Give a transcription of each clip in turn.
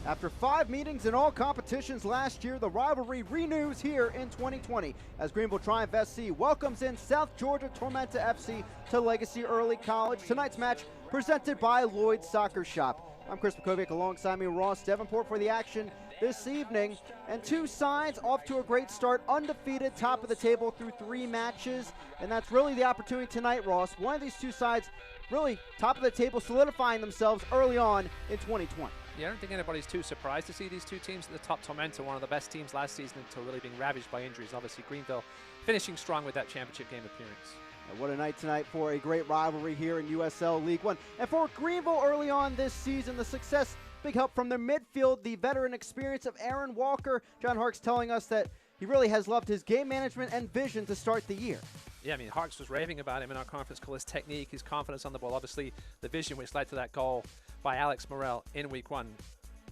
After 5 meetings in all competitions last year, the rivalry renews here in 2020 as Greenville Triumph SC welcomes in South Georgia Tormenta FC to Legacy Early College. Tonight's match presented by Lloyd's Soccer Shop. I'm Chris Pekovic, alongside me Ross Davenport for the action this evening. And two sides off to a great start, undefeated, top of the table through 3 matches. And that's really the opportunity tonight, Ross. One of these two sides really top of the table, solidifying themselves early on in 2020. Yeah, I don't think anybody's too surprised to see these two teams at the top. Tormenta, one of the best teams last season until really being ravaged by injuries. Obviously, Greenville finishing strong with that championship game appearance. And what a night tonight for a great rivalry here in USL League One. And for Greenville early on this season, the success, big help from their midfield, the veteran experience of Aaron Walker. John Harkes telling us that he really has loved his game management and vision to start the year. Yeah, I mean, Harkes was raving about him in our conference call, his technique, his confidence on the ball, obviously the vision which led to that goal by Alex Morel in week 1.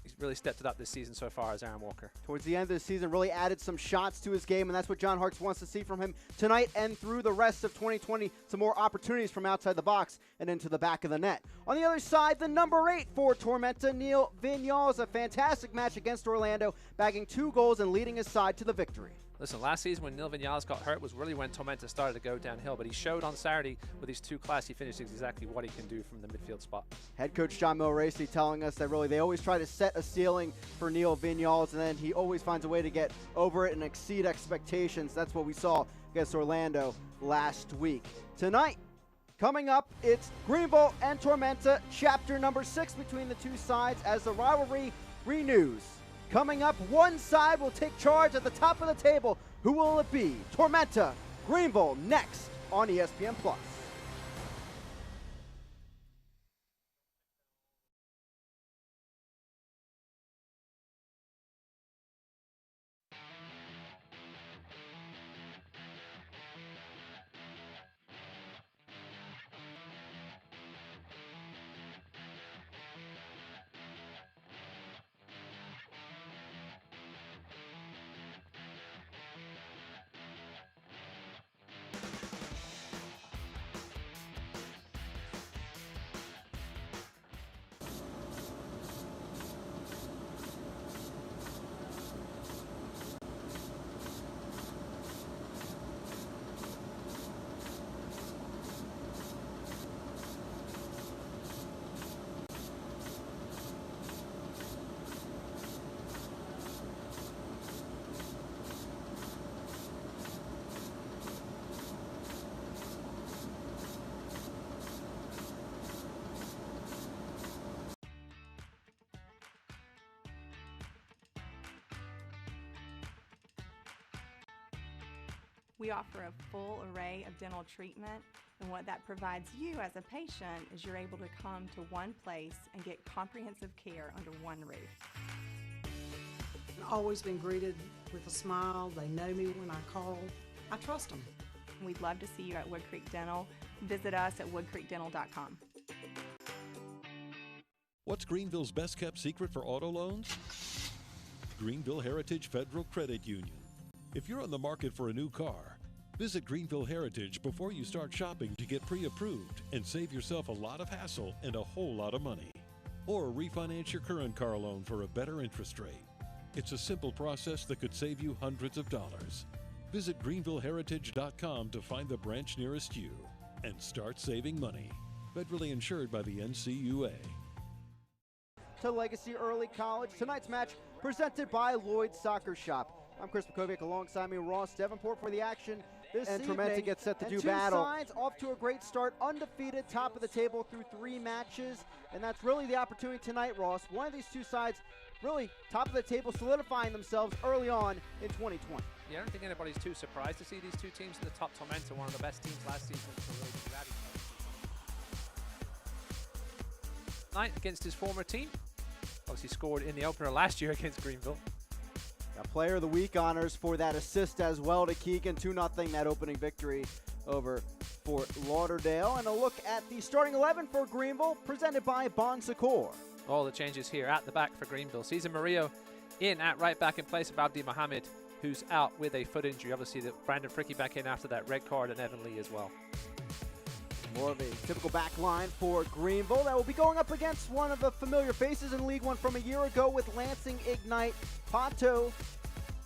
He's really stepped it up this season so far as Aaron Walker. Towards the end of the season, really added some shots to his game, and that's what John Harkes wants to see from him tonight and through the rest of 2020. Some more opportunities from outside the box and into the back of the net. On the other side, the number 8 for Tormenta, Neil Vignals, a fantastic match against Orlando, bagging 2 goals and leading his side to the victory. Listen, last season when Neil Vignals got hurt was really when Tormenta started to go downhill, but he showed on Saturday with these 2 classy finishes exactly what he can do from the midfield spot. Head coach John Milracy telling us that really they always try to set a ceiling for Neil Vignals, and then he always finds a way to get over it and exceed expectations. That's what we saw against Orlando last week. Tonight, coming up, it's Greenville and Tormenta, chapter number 6 between the two sides as the rivalry renews. Coming up, one side will take charge at the top of the table. Who will it be? Tormenta, Greenville, next on ESPN+. We offer a full array of dental treatment, and what that provides you as a patient is you're able to come to one place and get comprehensive care under one roof. I've always been greeted with a smile. They know me when I call. I trust them. We'd love to see you at Wood Creek Dental. Visit us at woodcreekdental.com. What's Greenville's best kept secret for auto loans? Greenville Heritage Federal Credit Union. If you're on the market for a new car, visit Greenville Heritage before you start shopping to get pre-approved and save yourself a lot of hassle and a whole lot of money. Or refinance your current car loan for a better interest rate. It's a simple process that could save you hundreds of dollars. Visit greenvilleheritage.com to find the branch nearest you and start saving money. Federally insured by the NCUA. To Legacy Early College, tonight's match presented by Lloyd's Soccer Shop. I'm Chris Pekovic, alongside me Ross Davenport for the action this evening. Tormenta gets set to do battle. Two sides off to a great start, undefeated, top of the table through 3 matches, and that's really the opportunity tonight, Ross. One of these two sides really top of the table, solidifying themselves early on in 2020. Yeah, I don't think anybody's too surprised to see these two teams at the top. Tormenta, one of the best teams last season until really being ravaged. Night against his former team. Obviously scored in the opener last year against Greenville. Got Player of the Week honors for that assist as well to Keegan. 2-0 that opening victory over Fort Lauderdale. And a look at the starting 11 for Greenville, presented by Bon Secours. All the changes here at the back for Greenville. Cesar Murillo in at right back in place of Abdi Mohammed, who's out with a foot injury. Obviously, Brandon Fricke back in after that red card, and Evan Lee as well. More of a typical back line for Greenville that will be going up against one of the familiar faces in League One from a year ago with Lansing Ignite. Pato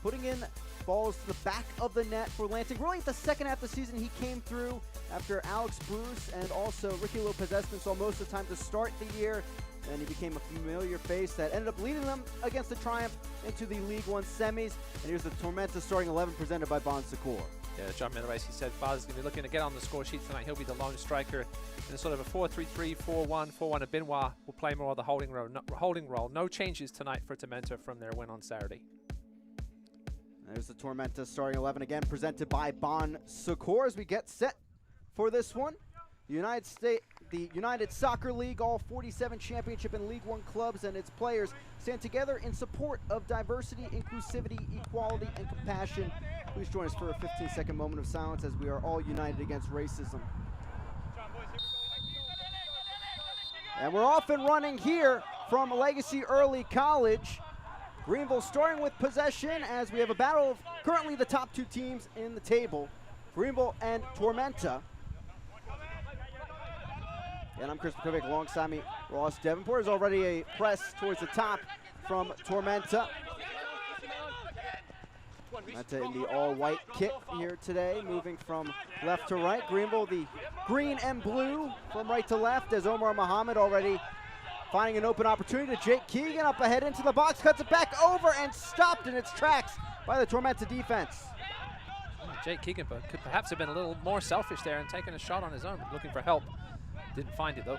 putting in balls to the back of the net for Lansing. Really, the second half of the season, he came through after Alex Bruce and also Ricky Lopez-Espen saw most of the time to start the year. And he became a familiar face that ended up leading them against the Triumph into the League One semis. And here's the Tormenta starting 11 presented by Bon Secours. Yeah, John Middlerace, he said Buzz is going to be looking to get on the score sheet tonight. He'll be the lone striker in sort of a 4-3-3, 4-1, 4-1. And Benoit will play more of the holding role. No changes tonight for Tormenta from their win on Saturday. There's the Tormenta starting 11 again, presented by Bon Secours as we get set for this one. The United Soccer League, all 47 championship and League One clubs and its players stand together in support of diversity, inclusivity, equality, and compassion. Please join us for a 15-second moment of silence as we are all united against racism. And we're off and running here from Legacy Early College. Greenville starting with possession as we have a battle of currently the top two teams in the table, Greenville and Tormenta. And I'm Chris Pekovic, alongside me, Ross Davenport. Is already a press towards the top from Tormenta. Tormenta in the all-white kit here today, moving from left to right. Greenville, the green and blue from right to left, as Omar Muhammad already finding an open opportunity to Jake Keegan up ahead into the box, cuts it back over and stopped in its tracks by the Tormenta defense. Jake Keegan could perhaps have been a little more selfish there and taken a shot on his own, looking for help. Didn't find it though.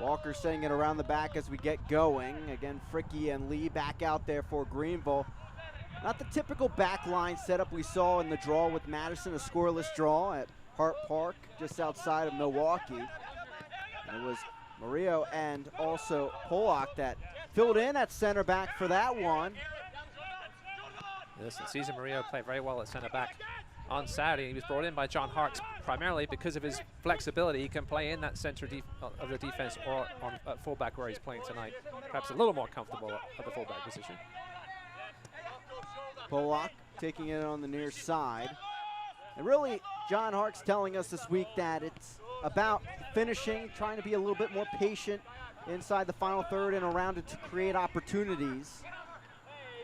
Walker setting it around the back as we get going. Again, Fricky and Lee back out there for Greenville. Not the typical back line setup we saw in the draw with Madison, a scoreless draw at Hart Park, just outside of Milwaukee. And it was Murillo and also Pollock that filled in at center back for that one. Listen, Cesar Murillo played very well at center back on Saturday. He was brought in by John Harks primarily because of his flexibility. He can play in that center of the defense or on fullback where he's playing tonight. Perhaps a little more comfortable at the fullback position. Pollock taking it on the near side. And really, John Harks telling us this week that it's about finishing, trying to be a little bit more patient inside the final third and around it to create opportunities.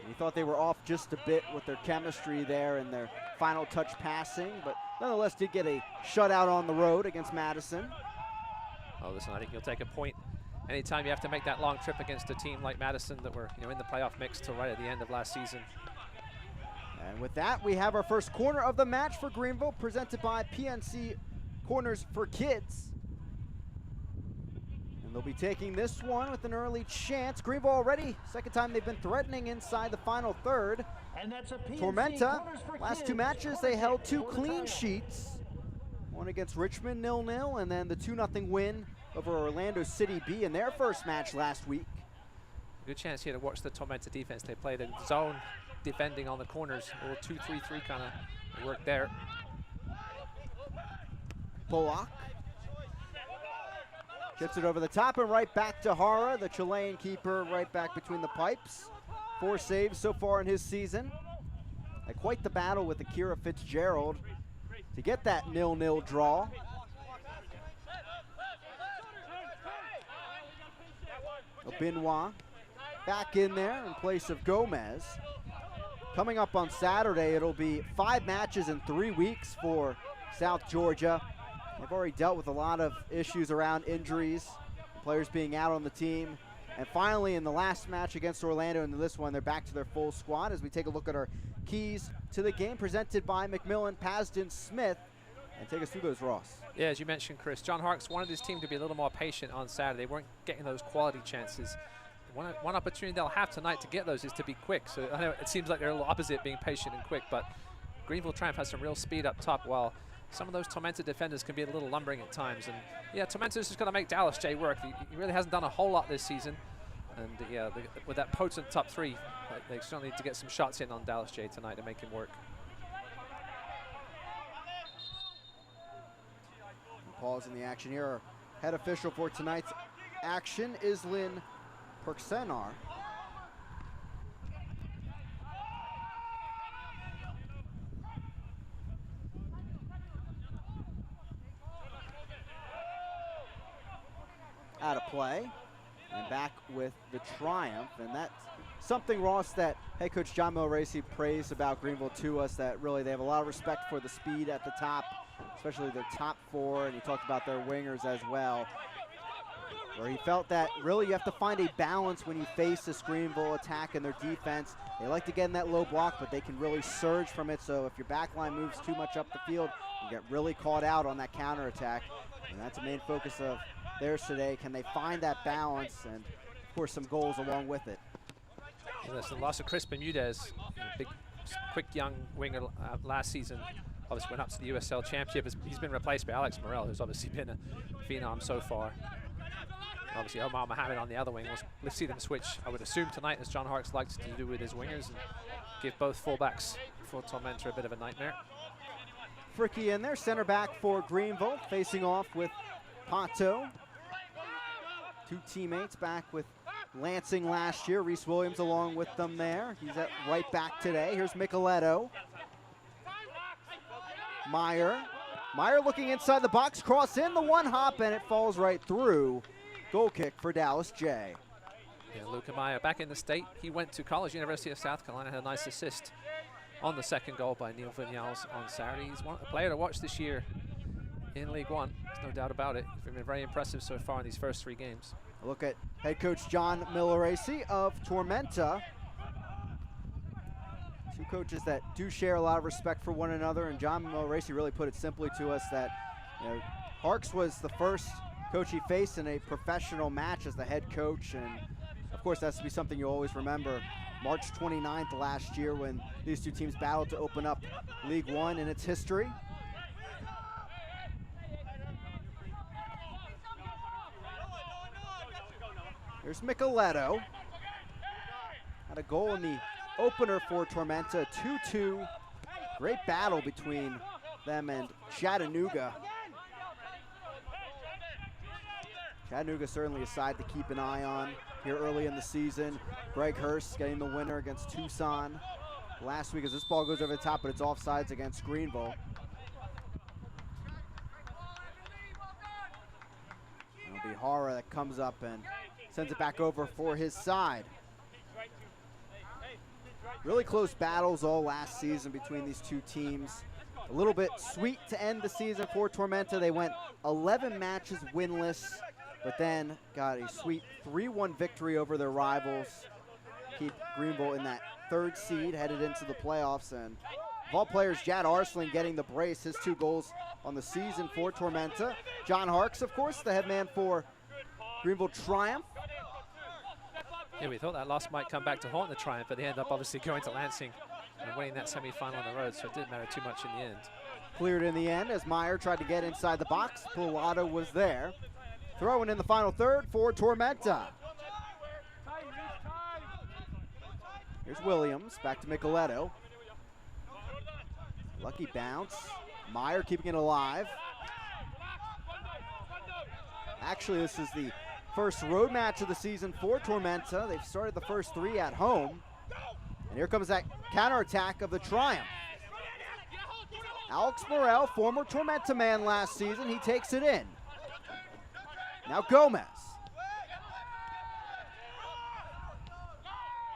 And he thought they were off just a bit with their chemistry there and their final touch passing, but nonetheless did get a shutout on the road against Madison. Oh, listen, I think you'll take a point anytime you have to make that long trip against a team like Madison that were in the playoff mix till right at the end of last season. And with that, we have our first corner of the match for Greenville, presented by PNC Corners for Kids. And they'll be taking this one with an early chance. Greenville already, second time they've been threatening inside the final third. And that's a Tormenta, last two matches, they held 2 clean sheets. One against Richmond, 0-0, and then the 2-0 win over Orlando City B in their first match last week. Good chance here to watch the Tormenta defense. They played a zone defending on the corners, a little 2-3-3 kind of work there. Pollock gets it over the top and right back to Hara, the Chilean keeper, right back between the pipes. 4 saves so far in his season. Had quite the battle with Akira Fitzgerald to get that 0-0 draw. Benoit back in there in place of Gomez. Coming up on Saturday, it'll be 5 matches in 3 weeks for South Georgia. They've already dealt with a lot of issues around injuries, players being out on the team. And finally, in the last match against Orlando and this one, they're back to their full squad as we take a look at our keys to the game presented by McMillan, Pasden, Smith. And take us through those, Ross. Yeah, as you mentioned, Chris, John Harks wanted his team to be a little more patient on Saturday. They weren't getting those quality chances. One opportunity they'll have tonight to get those is to be quick. So I know it seems like they're a little opposite, being patient and quick, but Greenville Triumph has some real speed up top, while some of those Tormenta defenders can be a little lumbering at times. And yeah, Tormenta's just going to make Dallas J work. He really hasn't done a whole lot this season. And yeah, with that potent top 3, they certainly need to get some shots in on Dallas J tonight to make him work. Pause in the action here. Our head official for tonight's action is Lynn Perksenar. out of play. And back with the Triumph. And that's something, Ross, that head coach John Milracy praised about Greenville to us, that really they have a lot of respect for the speed at the top, especially their top four, and he talked about their wingers as well, where he felt that really you have to find a balance when you face this Greenville attack and their defense. They like to get in that low block, but they can really surge from it, so if your back line moves too much up the field, you get really caught out on that counterattack, and that's a main focus of theirs today. Can they find that balance, and of course some goals along with it. Yeah, that's the loss of Chris Bermudez, big, quick young winger last season. Obviously went up to the USL Championship. He's been replaced by Alex Morel, who's obviously been a phenom so far. Obviously Omar Mohammed on the other wing. We'll see them switch, I would assume, tonight, as John Harkes likes to do with his wingers, and give both fullbacks for Tormenta a bit of a nightmare. Fricky in there, center back for Greenville, facing off with Pato. Two teammates back with Lansing last year. Reese Williams along with them there. He's at right back today. Here's Micheletto. Meyer looking inside the box, cross in the one hop, and it falls right through. Goal kick for Dallas J. Yeah, Luca Meyer back in the state. He went to college, University of South Carolina, had a nice assist on the second goal by Neil Vinyals on Saturday. He's a player to watch this year in League One. There's no doubt about it. He's been very impressive so far in these first 3 games. A look at head coach John Milracy of Tormenta. Two coaches that do share a lot of respect for one another, and John Milracy really put it simply to us that, you know, Harkes was the first coach he faced in a professional match as the head coach, and of course that's to be something you always remember. March 29th last year, when these two teams battled to open up League One in its history. Here's Micheletto. Had a goal in the opener for Tormenta, 2-2. Great battle between them and Chattanooga. Chattanooga certainly a side to keep an eye on here early in the season. Greg Hurst getting the winner against Tucson last week, as this ball goes over the top, but it's offsides against Greenville. It'll be Hara that comes up and sends it back over for his side. Really close battles all last season between these two teams. A little bit sweet to end the season for Tormenta. They went 11 matches winless, but then got a sweet 3-1 victory over their rivals. Keep Greenville in that 3rd seed, headed into the playoffs. And of all players, Jad Arslan getting the brace, his 2 goals on the season for Tormenta. John Harkes, of course, the head man for Greenville Triumph. Yeah, we thought that loss might come back to haunt the Triumph, but they ended up obviously going to Lansing and winning that semi-final on the road, so it didn't matter too much in the end. Cleared in the end as Meyer tried to get inside the box. Pulado was there. Throwing in the final third for Tormenta. Here's Williams, back to Micheletto. Lucky bounce. Meyer keeping it alive. Actually, this is the first road match of the season for Tormenta. They've started the first 3 at home. And here comes that counterattack of the Triumph. Alex Morel, former Tormenta man last season, he takes it in. Now Gomez.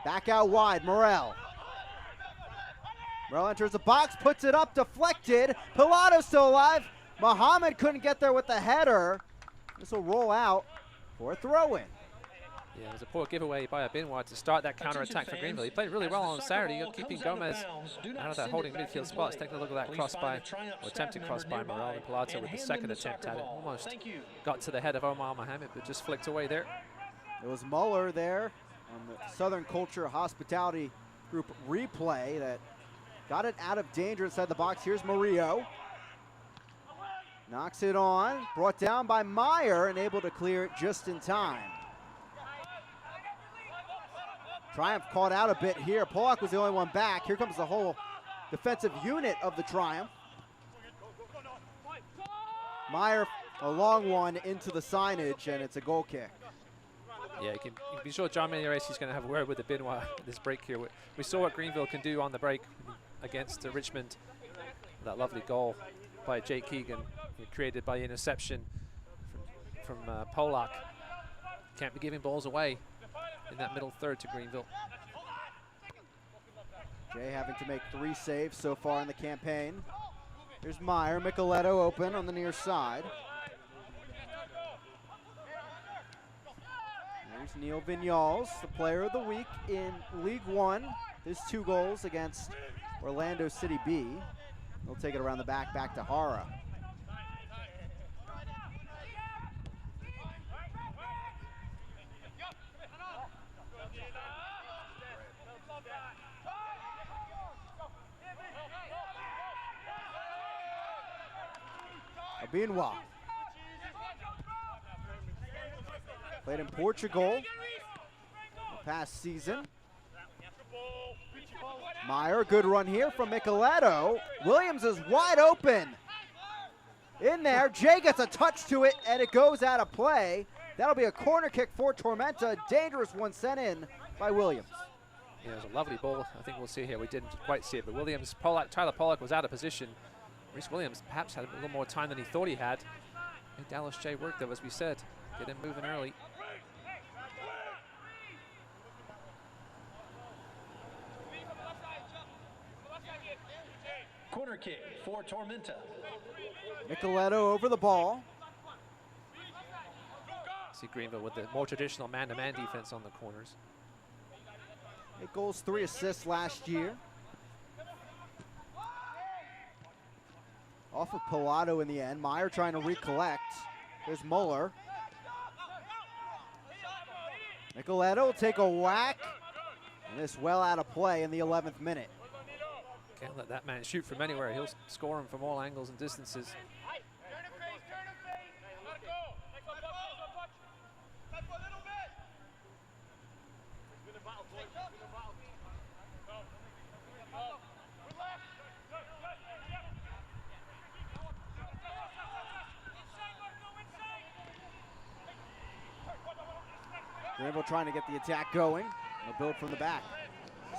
Back out wide, Morel. Morel enters the box, puts it up, deflected. Pilato still alive. Muhammad couldn't get there with the header. This will roll out for a throw-in. Yeah, it was a poor giveaway by Abinwa to start that counter-attack for Greenville. He played really well on Saturday, keeping Gomez out of that holding midfield spot. Let's take a look at that cross by, or attempted cross by Morel, and Pilato with the second attempt at it. Almost got to the head of Omar Mohammed, but just flicked away there. It was Muller there on the Southern Culture Hospitality Group replay that got it out of danger inside the box. Here's Murillo. Knocks it on, brought down by Meyer and able to clear it just in time. Triumph caught out a bit here. Pollock was the only one back. Here comes the whole defensive unit of the Triumph. Meyer, a long one into the signage, and it's a goal kick. Yeah, you can be sure John Milracy is going to have a word with the Benoit this break here. We saw what Greenville can do on the break against Richmond. That lovely goal by Jake Keegan, created by interception from Polak. Can't be giving balls away in that middle third to Greenville. Jay having to make 3 saves so far in the campaign. Here's Meyer, Micheletto open on the near side. Here's Neil Vignals, the player of the week in League One. His 2 goals against Orlando City B. He'll take it around the back to Hara. Abinwa. Played in Portugal past season. Meyer, good run here from Micheletto. Williams is wide open. In there, Jay gets a touch to it, and it goes out of play. That'll be a corner kick for Tormenta. Dangerous one sent in by Williams. Yeah, it was a lovely ball. I think we'll see here. We didn't quite see it, but Williams, Tyler Pollock was out of position. Reese Williams perhaps had a little more time than he thought he had. And Dallas Jay worked though, as we said. Get him moving early. Corner kick for Tormenta. Micheletto over the ball. See Greenville with the more traditional man-to-man defense on the corners. 8 goals, 3 assists last year. Off of Pilato in the end. Meyer trying to recollect. There's Muller. Micheletto will take a whack. And this well out of play in the 11th minute. Can't let that man shoot from anywhere. He'll score him from all angles and distances. Greenville trying to get the attack going. They'll build from the back.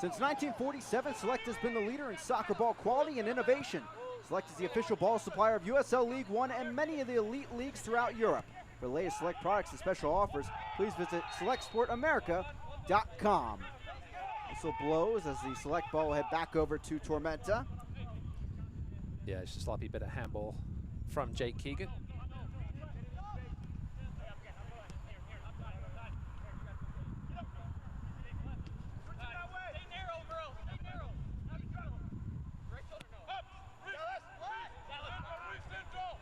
Since 1947, Select has been the leader in soccer ball quality and innovation. Select is the official ball supplier of USL League One and many of the elite leagues throughout Europe. For the latest Select products and special offers, please visit SelectSportAmerica.com. Whistle blows as the Select ball will head back over to Tormenta. Yeah, it's a sloppy bit of handball from Jake Keegan.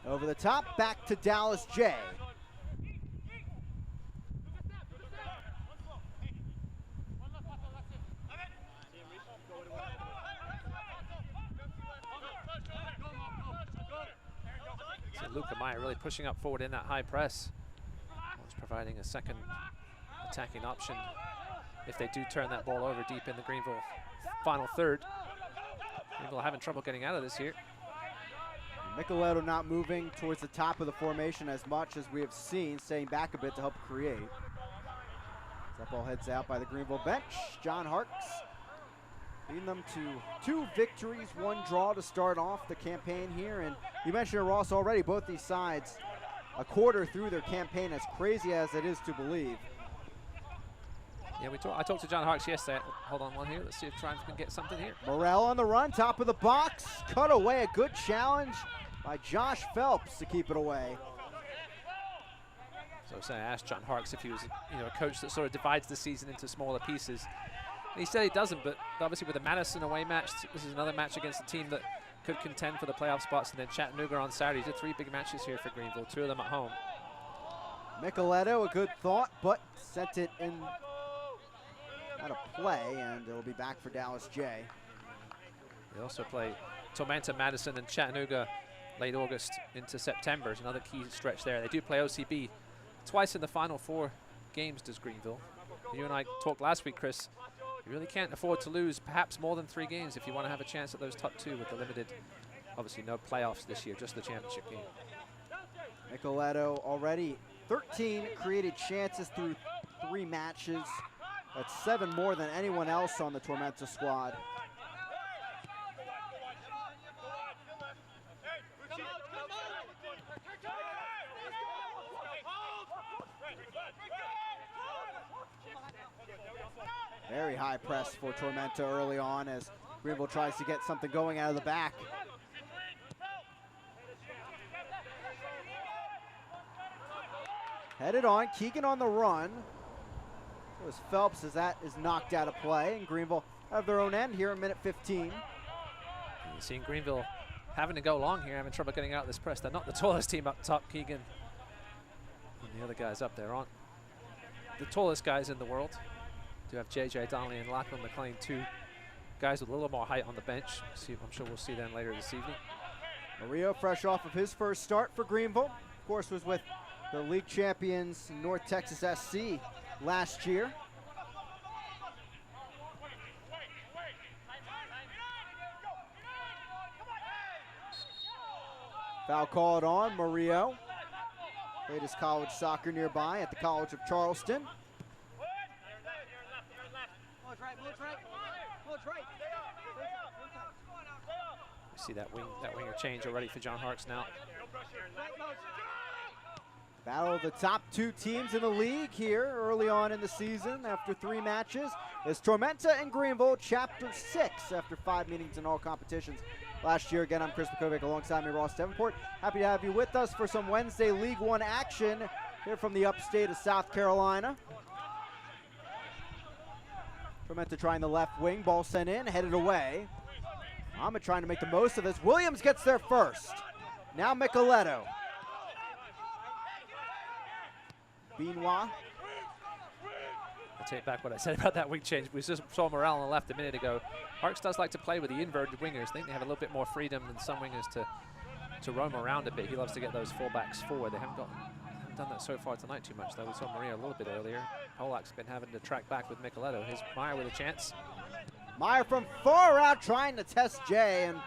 Over the top, back to Dallas J. So Luca Meyer really pushing up forward in that high press. It's providing a second attacking option if they do turn that ball over deep in the Greenville final third. Greenville having trouble getting out of this here. Micheletto not moving towards the top of the formation as much as we have seen, staying back a bit to help create. That ball heads out by the Greenville bench. John Harks leading them to 2 victories, 1 draw to start off the campaign here. And you mentioned it, Ross, already, both these sides a quarter through their campaign, as crazy as it is to believe. Yeah, I talked to John Harks yesterday. Hold on one here. Let's see if Triumph can get something here. Morrell on the run, top of the box. Cut away, a good challenge by Josh Phelps to keep it away. So I asked John Harks if he was a coach that sort of divides the season into smaller pieces. And he said he doesn't, but obviously with the Madison away match, this is another match against a team that could contend for the playoff spots. And then Chattanooga on Saturday. These are 3 big matches here for Greenville, 2 of them at home. Micheletto, a good thought, but sent it in out of play, and it'll be back for Dallas J. They also play Tormenta, Madison, and Chattanooga late August into September. Is another key stretch there. They do play OCB twice in the final 4 games, does Greenville. You and I talked last week, Chris. You really can't afford to lose perhaps more than 3 games if you want to have a chance at those top 2 with the limited, obviously no playoffs this year, just the championship game. Micheletto already 13 created chances through 3 matches. That's 7 more than anyone else on the Tormenta squad. Very high press for Tormenta early on as Greenville tries to get something going out of the back. Headed on, Keegan on the run. So is Phelps as that is knocked out of play, and Greenville out of their own end here in minute 15. You're seeing Greenville having to go long here, having trouble getting out of this press. They're not the tallest team up top. Keegan and the other guys up there aren't the tallest guys in the world. Do have JJ Donnelly and Lachlan McLean, two guys with a little more height on the bench. I'm sure we'll see them later this evening. Murillo fresh off of his first start for Greenville. Of course, was with the league champions North Texas SC last year. Foul called on Murillo. Played his college soccer nearby at the College of Charleston. You see that winger change already for John Harkes now. Battle of the top two teams in the league here early on in the season after 3 matches is Tormenta and Greenville, Chapter 6 after 5 meetings in all competitions last year. Again, I'm Chris Makovic alongside me, Ross Davenport. Happy to have you with us for some Wednesday League One action here from the upstate of South Carolina. Tormenta trying the left wing, ball sent in, headed away. Muhammad trying to make the most of this. Williams gets there first. Now Micheletto. Benoit. I'll take back what I said about that wing change. We just saw Morale on the left a minute ago. Harkes does like to play with the inverted wingers. I think they have a little bit more freedom than some wingers to roam around a bit. He loves to get those fullbacks forward. They haven't done that so far tonight too much, though. We saw Maria a little bit earlier. Polak's been having to track back with Micheletto. Here's Meyer with a chance. Meyer from far out trying to test Jay, and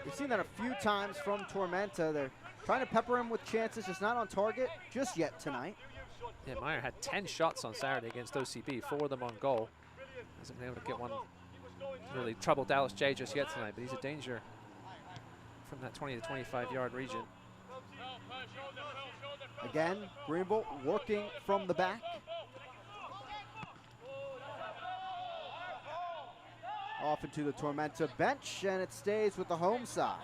we've seen that a few times from Tormenta. They're trying to pepper him with chances, just not on target just yet tonight. Yeah, Meyer had 10 shots on Saturday against OCB, 4 of them on goal. Hasn't been able to get one really trouble Dallas J just yet tonight, but he's a danger from that 20 to 25 yard region. Again, Greenville working from the back. Off into the Tormenta bench, and it stays with the home side.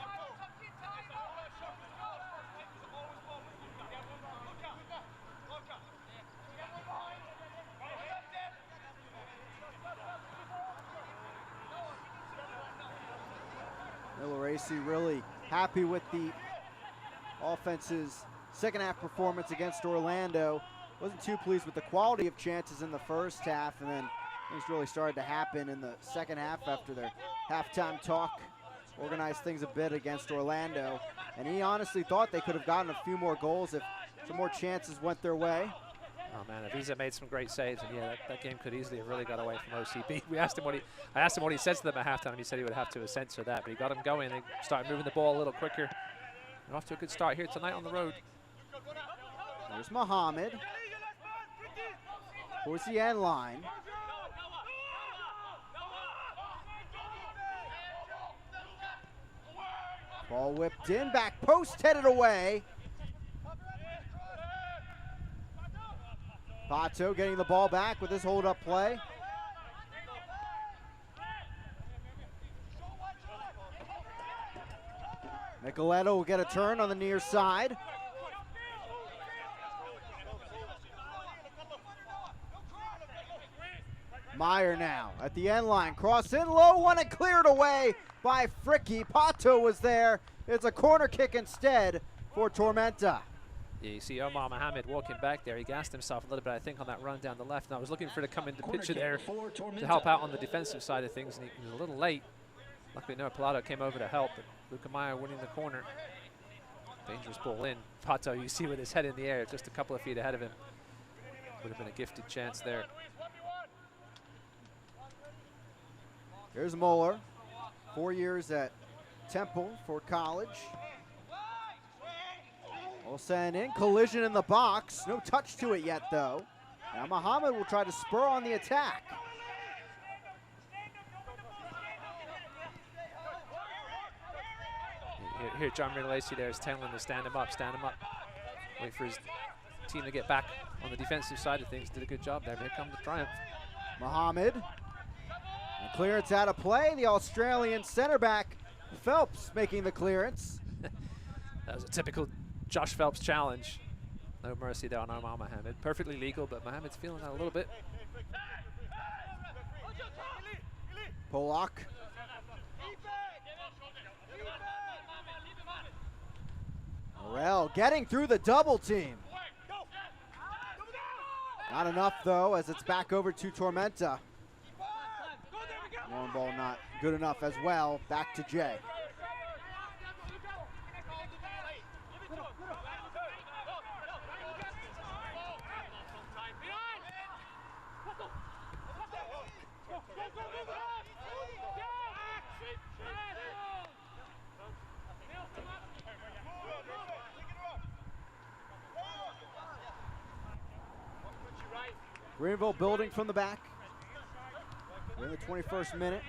Racy really happy with the offense's second half performance against Orlando. Wasn't too pleased with the quality of chances in the first half, and then things really started to happen in the second half after their halftime talk. Organized things a bit against Orlando, and he honestly thought they could have gotten a few more goals if some more chances went their way. Oh man, Avisa made some great saves, and yeah, that game could easily have really got away from OCB. I asked him what he said to them at halftime, and he said he would have to censor that, but he got them going. They started moving the ball a little quicker. And off to a good start here tonight on the road. There's Muhammad. Towards the end line. Ball whipped in, back post, headed away. Pato getting the ball back with his hold-up play. Micheletto will get a turn on the near side. Meyer now at the end line. Cross in low, one and cleared away by Fricky. Pato was there. It's a corner kick instead for Tormenta. Yeah, you see Omar Mohammed walking back there. He gassed himself a little bit, I think, on that run down the left. And I was looking for him to come into the picture there to help out on the defensive side of things, and he was a little late. Luckily, Noah Pilato came over to help, but Luca Meyer winning the corner. Dangerous ball in. Pato, you see with his head in the air, just a couple of feet ahead of him. Would have been a gifted chance there. Here's Moeller, 4 years at Temple for college. All sent in, collision in the box. No touch to it yet, though. Now Muhammad will try to spur on the attack. Here, John Lacey there is telling him to stand him up, Wait for his team to get back on the defensive side of things. Did a good job there. Here comes the triumph. Muhammad Clearance out of play. The Australian center back, Phelps, making the clearance. That was a typical Josh Phelps challenge. No mercy there on Omar Mohamed. Perfectly legal, but Mohamed's feeling that a little bit. Polak. Morel getting through the double team. Not enough though, as it's back over to Tormenta. Long ball not good enough as well. Back to Jay. Greenville building from the back. We're in the 21st minute.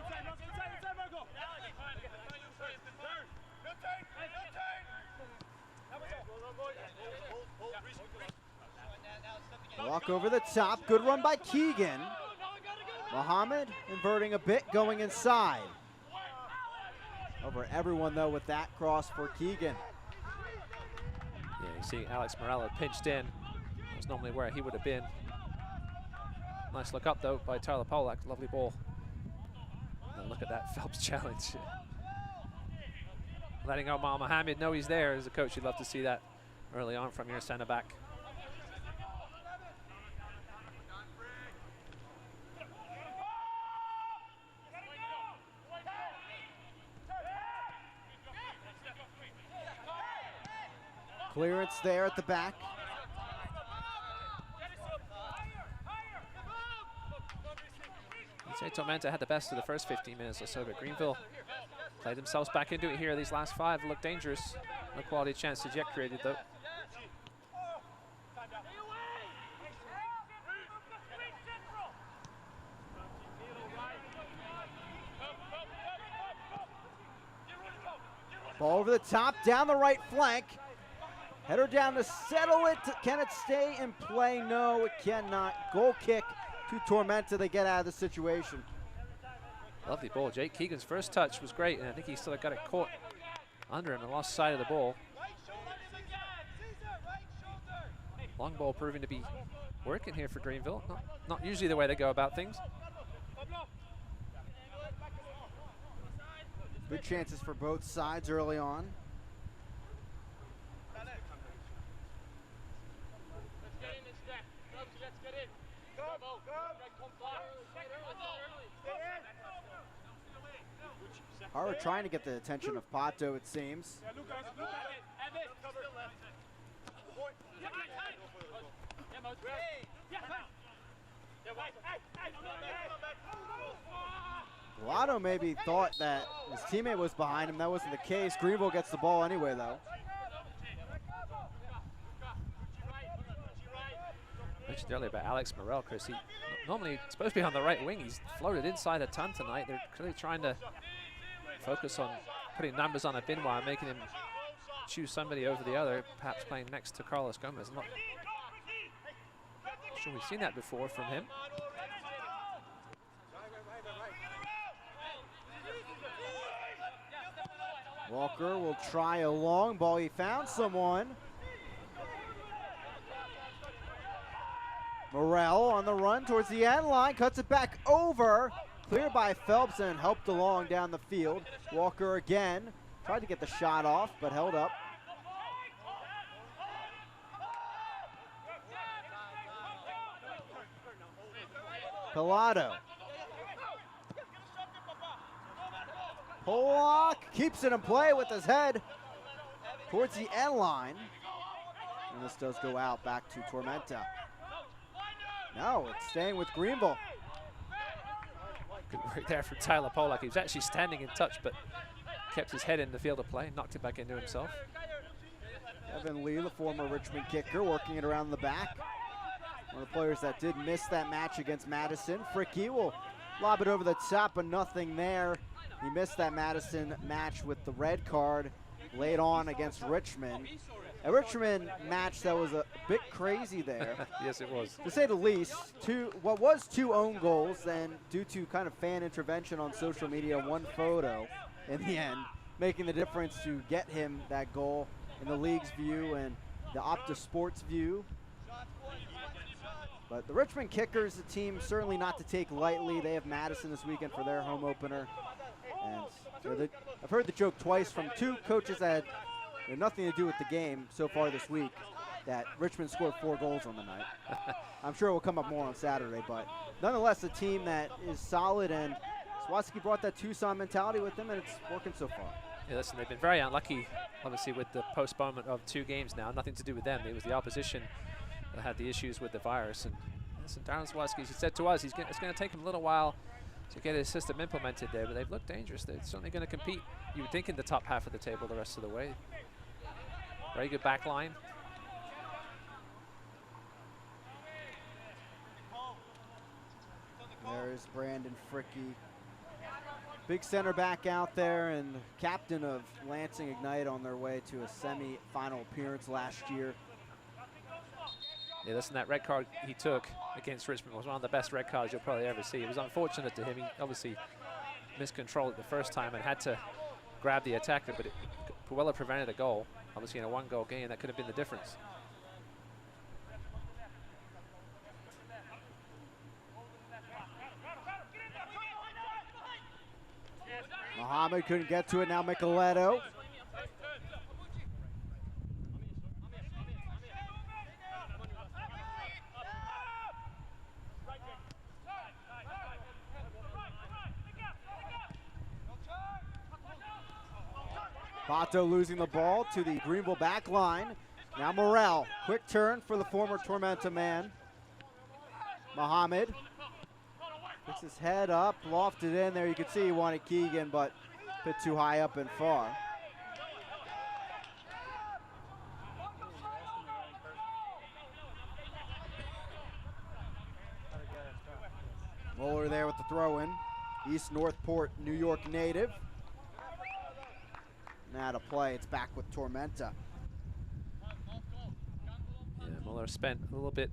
Walk over the top. Good run by Keegan. Mohamed inverting a bit, going inside. Over everyone, though, with that cross for Keegan. Yeah, you see Alex Morella pinched in. That's normally where he would have been. Nice look up, though, by Tyler Polak. Lovely ball. And look at that Phelps challenge. Letting Omar Mohamed know he's there. As a coach, you'd love to see that early on from your center back. Clearance there at the back. I'd say Tormenta had the best of the first 15 minutes or so, but Greenville played themselves back into it here. These last 5 look dangerous. No quality chances yet created, though. Ball over the top, down the right flank. Header down to settle it. Can it stay in play? No, it cannot. Goal kick to Tormenta. They get out of the situation. Lovely ball. Jake Keegan's first touch was great, and I think he sort of got it caught under him and lost sight of the ball. Long ball proving to be working here for Greenville. Not usually the way they go about things. Good chances for both sides early on. Harvard trying to get the attention of Pato, it seems. Lotto maybe thought that his teammate was behind him. That wasn't the case. Greenville gets the ball anyway, though. Mentioned earlier about Alex Morel, Chris. He normally supposed to be on the right wing. He's floated inside a ton tonight. They're clearly trying to focus on putting numbers on Abinwa and making him choose somebody over the other, perhaps playing next to Carlos Gomez. I'm not sure we've seen that before from him. Walker will try a long ball. He found someone. Morel on the run towards the end line, cuts it back over. Cleared by Phelps and helped along down the field. Walker again, tried to get the shot off, but held up. Pilado. Polak keeps it in play with his head towards the end line. And this does go out back to Tormenta. No, it's staying with Greenville. Good work there from Tyler Polak. He was actually standing in touch, but kept his head in the field of play, knocked it back into himself. Evan Lee, the former Richmond kicker, working it around the back. One of the players that did miss that match against Madison. Fricky will lob it over the top, but nothing there. He missed that Madison match with the red card. laid on against Richmond. A Richmond match that was a bit crazy there. Yes, it was. To say the least. What was 2 own goals, and due to kind of fan intervention on social media, 1 photo in the end, making the difference to get him that goal in the league's view and the Opta Sports view. But the Richmond Kickers, a team certainly not to take lightly. They have Madison this weekend for their home opener. And you know, I've heard the joke twice from 2 coaches that had nothing to do with the game so far this week, that Richmond scored 4 goals on the night. I'm sure it will come up more on Saturday, but nonetheless, a team that is solid, and Swatsky brought that Tucson mentality with them, and it's working so far. Yeah, listen, they've been very unlucky, obviously, with the postponement of 2 games now. Nothing to do with them. It was the opposition that had the issues with the virus. And listen, Darren Swatsky, he said to us, it's going to take him a little while to get his system implemented there, but they've looked dangerous. They're certainly going to compete, you would think, in the top half of the table the rest of the way. Very good back line. There's Brandon Fricke. Big center back out there, and captain of Lansing Ignite on their way to a semi-final appearance last year. Yeah, listen, that red card he took against Richmond was one of the best red cards you'll probably ever see. It was unfortunate to him. He obviously miscontrolled it the first time and had to grab the attacker, but it well prevented a goal. Obviously in a 1-goal game, that could have been the difference. Muhammad couldn't get to it. Now Micheletto. Bato losing the ball to the Greenville back line. Now Morel, quick turn for the former Tormenta man. Muhammad puts his head up, lofted in there. You could see he wanted Keegan, but a bit too high up and far. Mueller there with the throw-in. East Northport, New York native. Now to play, it's back with Tormenta. Yeah, Mueller spent a little bit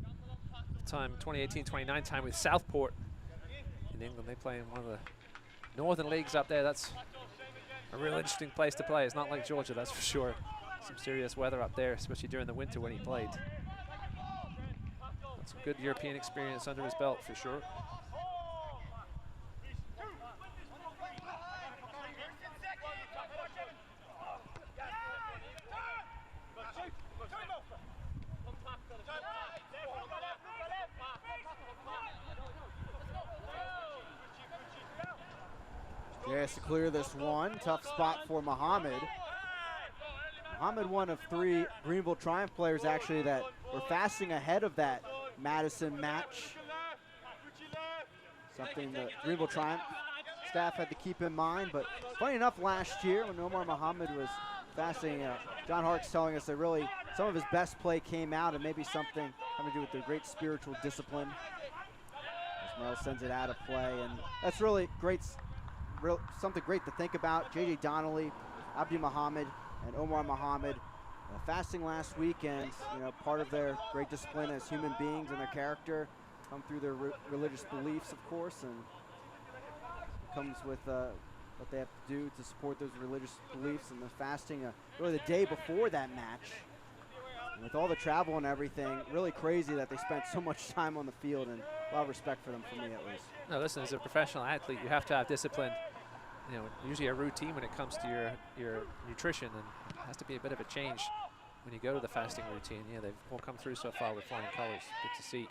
of time, 2018-29 time with Southport in England. They play in one of the northern leagues up there. That's a real interesting place to play. It's not like Georgia, that's for sure. Some serious weather up there, especially during the winter when he played. Got some good European experience under his belt for sure. Yes, to clear this one. Tough spot for Muhammad. Muhammad, one of 3 Greenville Triumph players actually that were fasting ahead of that Madison match. Something the Greenville Triumph staff had to keep in mind. But funny enough, last year when Omar Muhammad was fasting, John Hart's telling us that really some of his best play came out, and maybe something having to do with their great spiritual discipline. As Mel sends it out of play, and that's really great. Something great to think about. J.J. Donnelly, Abdi Muhammad, and Omar Muhammad fasting last weekend. You know, part of their great discipline as human beings and their character come through their religious beliefs, of course, and it comes with what they have to do to support those religious beliefs. And the fasting, really the day before that match, and with all the travel and everything, really crazy that they spent so much time on the field, and a lot of respect for them, for me at least. No, listen, as a professional athlete, you have to have discipline. You know, usually a routine when it comes to your nutrition, and it has to be a bit of a change when you go to the fasting routine. Yeah, they've all come through so far with flying colors. Good to see.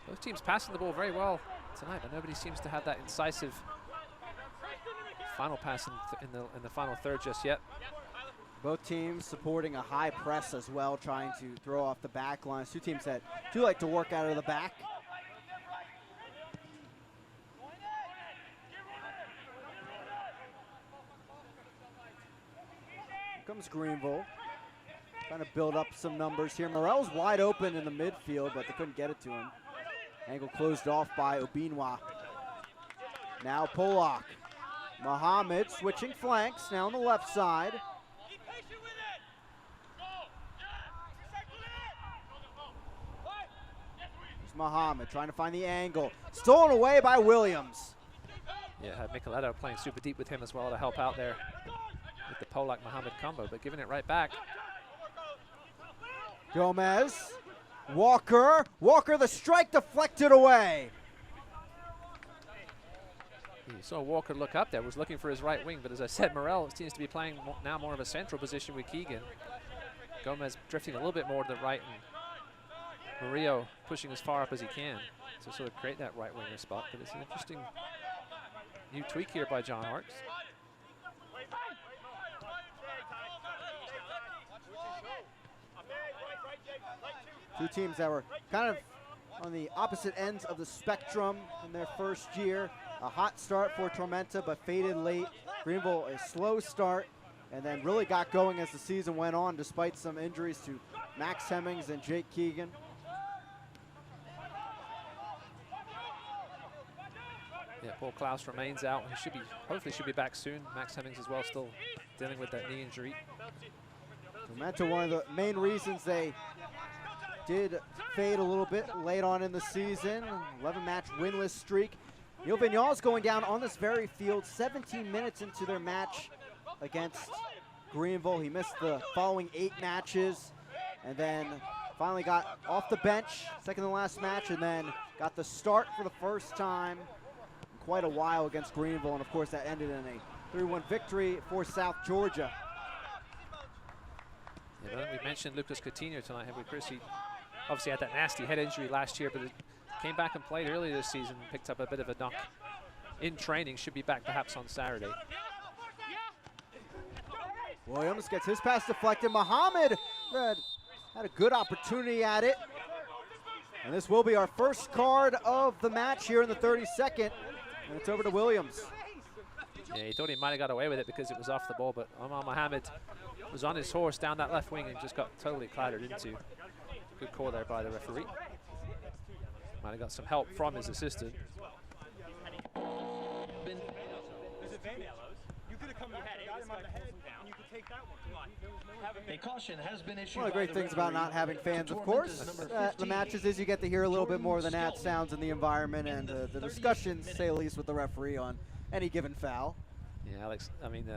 Both teams passing the ball very well tonight, but nobody seems to have that incisive final pass in the final third just yet. Both teams supporting a high press as well, trying to throw off the back lines. 2 teams that do like to work out of the back. Here comes Greenville, trying to build up some numbers here. Morel's wide open in the midfield, but they couldn't get it to him. Angle closed off by Obinwa. Now Polak Muhammad switching flanks now on the left side. There's Muhammad trying to find the angle. Stolen away by Williams. Yeah, had Micheletto playing super deep with him as well to help out there with the Polak-Muhammad combo, but giving it right back. Gomez, Walker, the strike deflected away. You saw Walker look up there, was looking for his right wing, but as I said, Morel seems to be playing now more of a central position with Keegan. Gomez drifting a little bit more to the right, and Murillo pushing as far up as he can to sort of create that right winger spot, but it's an interesting new tweak here by John Harkes. Two teams that were kind of on the opposite ends of the spectrum in their first year. A hot start for Tormenta, but faded late. Greenville, a slow start, and then really got going as the season went on, despite some injuries to Max Hemmings and Jake Keegan. Yeah, Paul Klaus remains out. He should be, hopefully should be back soon. Max Hemmings as well, still dealing with that knee injury. Tormenta, one of the main reasons they did fade a little bit late on in the season. 11-match winless streak. Neil Vignal's going down on this very field 17 minutes into their match against Greenville. He missed the following 8 matches and then finally got off the bench, second to last match, and then got the start for the first time in quite a while against Greenville. And of course that ended in a 3-1 victory for South Georgia. Yeah, but we mentioned Lucas Coutinho tonight, have we, Chris? He obviously had that nasty head injury last year, but it came back and played earlier this season, picked up a bit of a knock in training, should be back perhaps on Saturday. Williams gets his pass deflected. Muhammad had a good opportunity at it. And this will be our first card of the match here in the 32nd. And it's over to Williams. Yeah, he thought he might have got away with it because it was off the ball, but Omar Mohamed was on his horse down that left wing and just got totally clattered into. Good call there by the referee. Might have got some help from his assistant. A caution has been issued. One of the great things about not having fans, of course, at the matches is you get to hear a little bit more of the nat sounds in the environment and the discussions, say at least with the referee on any given foul. Yeah, Alex, I mean,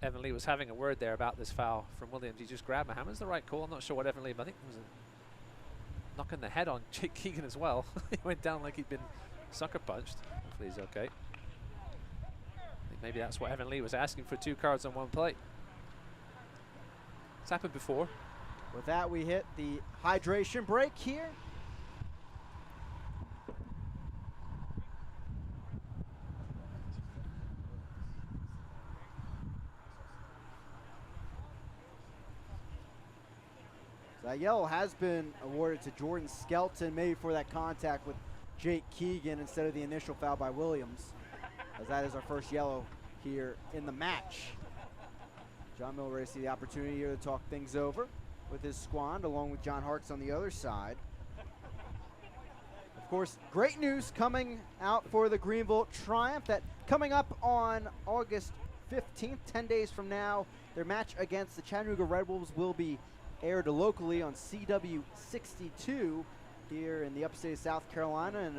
Evan Lee was having a word there about this foul from Williams. He just grabbed Mohamed's the right call. I'm not sure what Evan Lee, but I think it was a knock in the head on Jake Keegan as well. He went down like he'd been sucker punched. Hopefully he's okay. I think maybe that's what Evan Lee was asking for, 2 cards on 1 play. It's happened before. With that, we hit the hydration break here. That yellow has been awarded to Jordan Skelton, maybe for that contact with Jake Keegan instead of the initial foul by Williams, as that is our first yellow here in the match. John Miller ready to see the opportunity here to talk things over with his squad, along with John Harkes on the other side. Of course, great news coming out for the Greenville Triumph, that coming up on August 15th, 10 days from now, their match against the Chattanooga Red Wolves will be aired locally on CW 62 here in the upstate of South Carolina and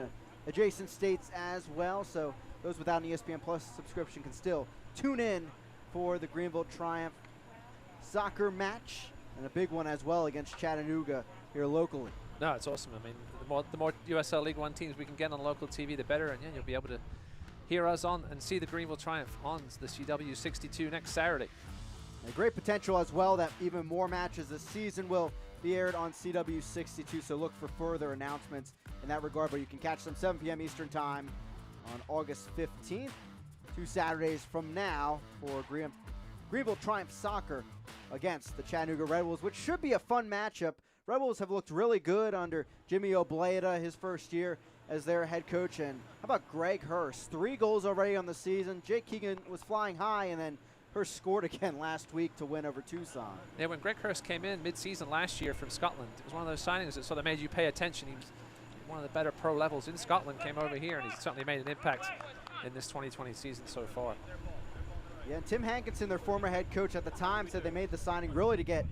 adjacent states as well. So those without an ESPN Plus subscription can still tune in for the Greenville Triumph soccer match, and a big one as well against Chattanooga here locally. No, it's awesome. I mean, the more USL League One teams we can get on local TV, the better, and yeah, you'll be able to hear us on and see the Greenville Triumph on the CW 62 next Saturday. A great potential as well that even more matches this season will be aired on CW 62, so look for further announcements in that regard, but you can catch them 7 p.m. Eastern Time on August 15th, 2 Saturdays from now, for Greenville Triumph Soccer against the Chattanooga Red Wolves, which should be a fun matchup. Red Wolves have looked really good under Jimmy Obleda, his first year as their head coach. And how about Greg Hurst? 3 goals already on the season. Jake Keegan was flying high, and then Hurst scored again last week to win over Tucson. Yeah, when Greg Hurst came in mid-season last year from Scotland, it was one of those signings that sort of made you pay attention. He was one of the better pro levels in Scotland, came over here, and he's certainly made an impact in this 2020 season so far. Yeah, and Tim Hankinson, their former head coach at the time, said they made the signing really to get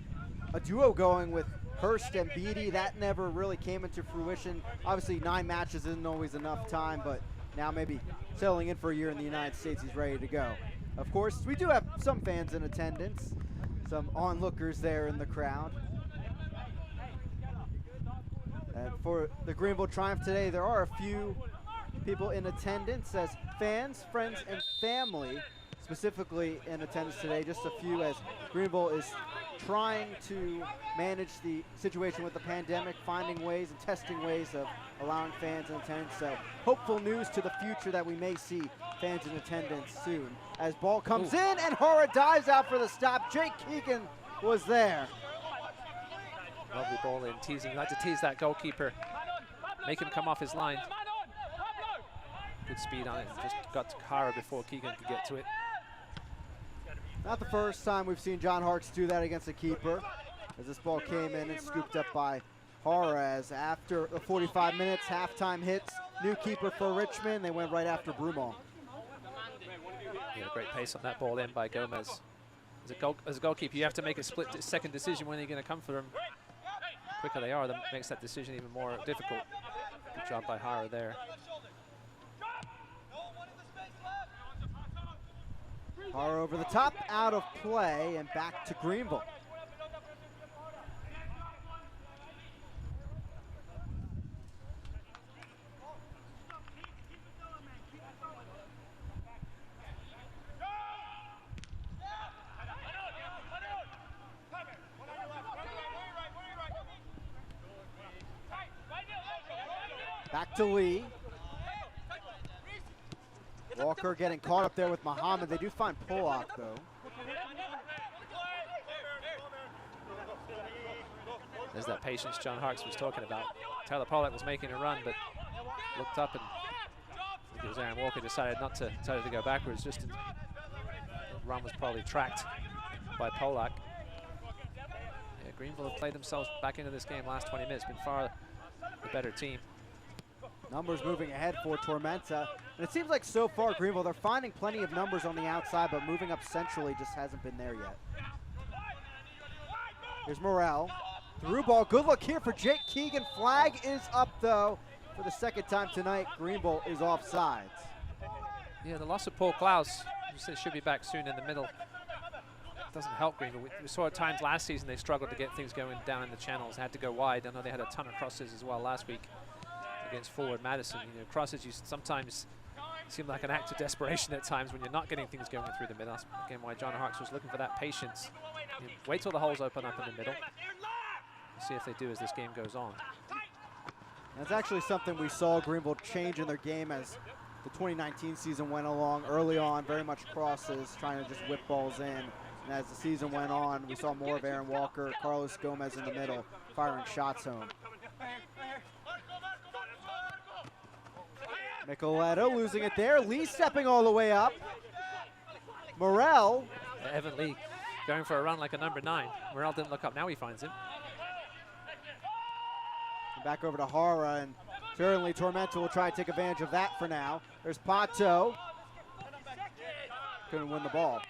a duo going with Hurst and Beatty. That never really came into fruition. Obviously, 9 matches isn't always enough time, but now maybe settling in for a year in the United States, he's ready to go. Of course, we do have some fans in attendance, some onlookers there in the crowd. And for the Greenville Triumph today, there are a few people in attendance as fans, friends, and family specifically in attendance today. Just a few, as Greenville is trying to manage the situation with the pandemic, finding ways and testing ways of allowing fans in attendance. So hopeful news to the future that we may see fans in attendance soon. As ball comes in and Hora dives out for the stop. Jake Keegan was there. Lovely ball in, teasing. You like to tease that goalkeeper, make him come off his line. Good speed on it, just got to Kara before Keegan could get to it. Not the first time we've seen John Harkes do that against a keeper, as this ball came in and scooped up by Juarez. After the 45 minutes, halftime hits, new keeper for Richmond. They went right after Brumall. Yeah, great pace on that ball in by Gomez. As a goalkeeper, you have to make a split-second decision when you're going to come for them. The quicker they are, that makes that decision even more difficult. Good job by Hara there. Hara over the top, out of play, and back to Greenville. Back to Lee. Walker getting caught up there with Muhammad. They do find Pollock, though. There's that patience John Harkes was talking about. Tyler Pollock was making a run, but looked up, and I think it was Aaron Walker decided to go backwards. The run was probably tracked by Pollock. Yeah, Greenville have played themselves back into this game last 20 minutes. Been far the better team. Numbers moving ahead for Tormenta. And it seems like so far, Greenville, they're finding plenty of numbers on the outside, but moving up centrally just hasn't been there yet. Here's Morrell. Through ball. Good look here for Jake Keegan. Flag is up, though. For the second time tonight, Greenville is offsides. Yeah, the loss of Paul Klaus, you said should be back soon in the middle. Doesn't help Greenville. We saw at times last season they struggled to get things going down in the channels. Had to go wide. I know they had a ton of crosses as well last week against forward Madison. You know, crosses sometimes seem like an act of desperation at times when you're not getting things going through the middle. That's again why John Harkes was looking for that patience. You know, wait till the holes open up in the middle. See if they do as this game goes on. That's actually something we saw Greenville change in their game as the 2019 season went along. Early on, very much crosses, trying to just whip balls in. And as the season went on, we saw more of Aaron Walker, Carlos Gomez in the middle, firing shots home. Nicoletto losing it there. Lee stepping all the way up. Morrell. Evan Lee going for a run like a number 9. Morrell didn't look up. Now he finds him. Back over to Hara, and certainly Tormenta will try to take advantage of that for now. There's Pato. Couldn't win the ball.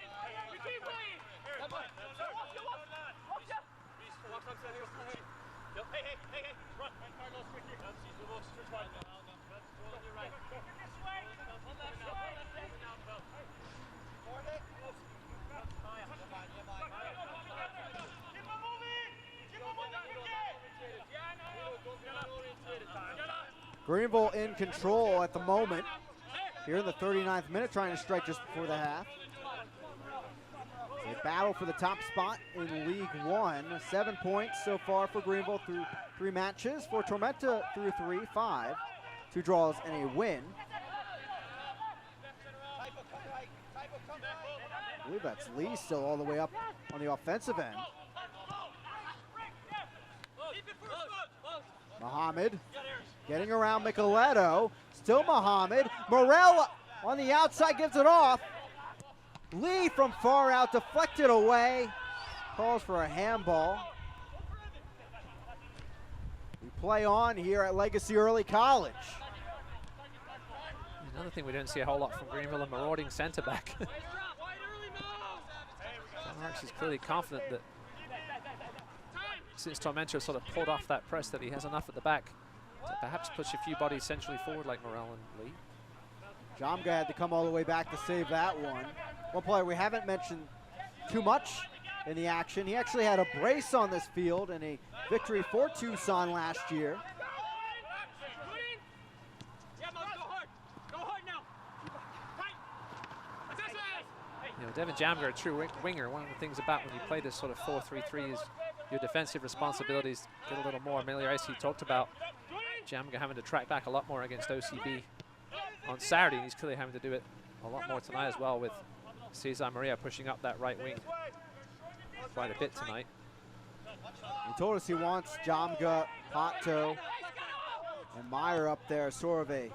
Greenville in control at the moment. Here in the 39th minute, trying to strike just before the half. They battle for the top spot in League One. 7 points so far for Greenville through 3 matches. For Tormenta through 3, 5. 2 draws and a win. I believe that's Lee still all the way up on the offensive end. Muhammad getting around Nicoletto. Still Muhammad. Morrell on the outside gives it off. Lee from far out, deflected away. Calls for a handball. We play on here at Legacy Early College. Another thing we didn't see a whole lot from Greenville, a marauding center back. He's clearly confident that since Tormenta sort of pulled off that press that he has enough at the back to perhaps push a few bodies centrally forward like Morel and Lee. Jamga had to come all the way back to save that one. One player we haven't mentioned too much in the action. He actually had a brace on this field in a victory for Tucson last year. You know, Devin Jamga, a true winger. One of the things about when you play this sort of 4-3-3 is your defensive responsibilities get a little more. Melioresi talked about Jamga having to track back a lot more against OCB on Saturday, and he's clearly having to do it a lot more tonight as well, with Cesar Maria pushing up that right wing quite a bit tonight. He told us he wants Jamga, Pato, and Meyer up there, sort of a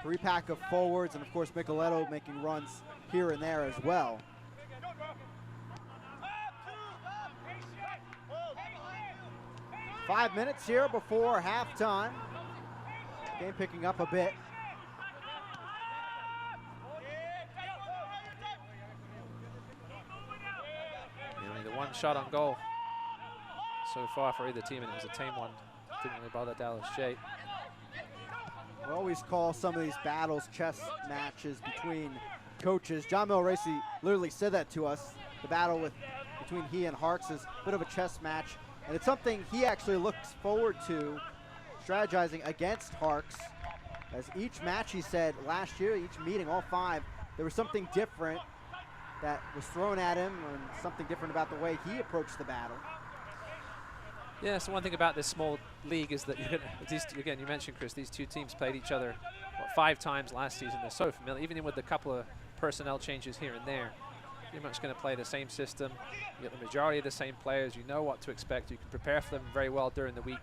three-pack of forwards, and of course Micheletto making runs here and there as well. Five minutes here before halftime. Game picking up a bit. Only the one shot on goal so far for either team, and it was a tame one. Didn't really bother Dallas J. We always call some of these battles chess matches between coaches. John Melioresi literally said that to us. The battle between he and Harks is a bit of a chess match, and it's something he actually looks forward to, strategizing against Harks. As each match, he said last year, each meeting, all five, there was something different that was thrown at him, and something different about the way he approached the battle. Yeah, so one thing about this small league is that, again, you mentioned, Chris, these two teams played each other, what, 5 times last season. They're so familiar, even with a couple of personnel changes here and there. You're much going to play the same system. You get the majority of the same players. You know what to expect. You can prepare for them very well during the week.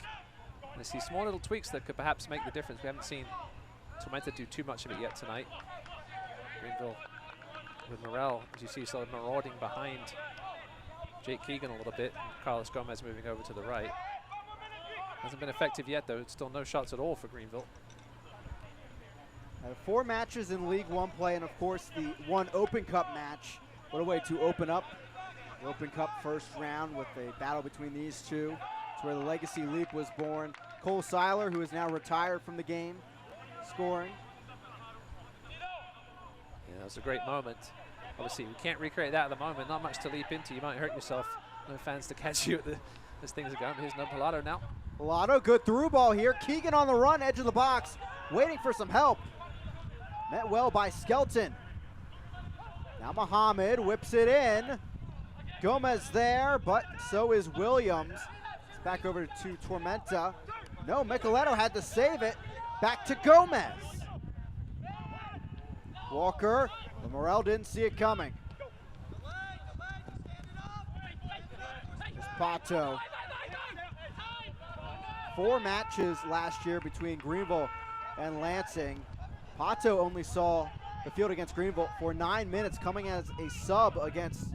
And it's these small little tweaks that could perhaps make the difference. We haven't seen Tormenta do too much of it yet tonight. Greenville with Morel, as you see, sort of marauding behind Jake Keegan a little bit. Carlos Gomez moving over to the right. Hasn't been effective yet, though. It's still no shots at all for Greenville. 4 matches in League One play, and of course the one Open Cup match. What a way to open up the Open Cup first round with a battle between these two. It's where the Legacy Leap was born. Cole Seiler, who is now retired from the game, scoring. Yeah, that was a great moment. Obviously, we can't recreate that at the moment. Not much to leap into. You might hurt yourself. No fans to catch you as things are going. Here's no Pilato now. Pilato, good through ball here. Keegan on the run, edge of the box, waiting for some help. Met well by Skelton. Now Muhammad whips it in. Gomez there, but so is Williams. It's back over to Tormenta. No, Micheletto had to save it. Back to Gomez. Walker, Morel didn't see it coming. Here's Pato. 4 matches last year between Greenville and Lansing. Pato only saw the field against Greenville for 9 minutes, coming as a sub against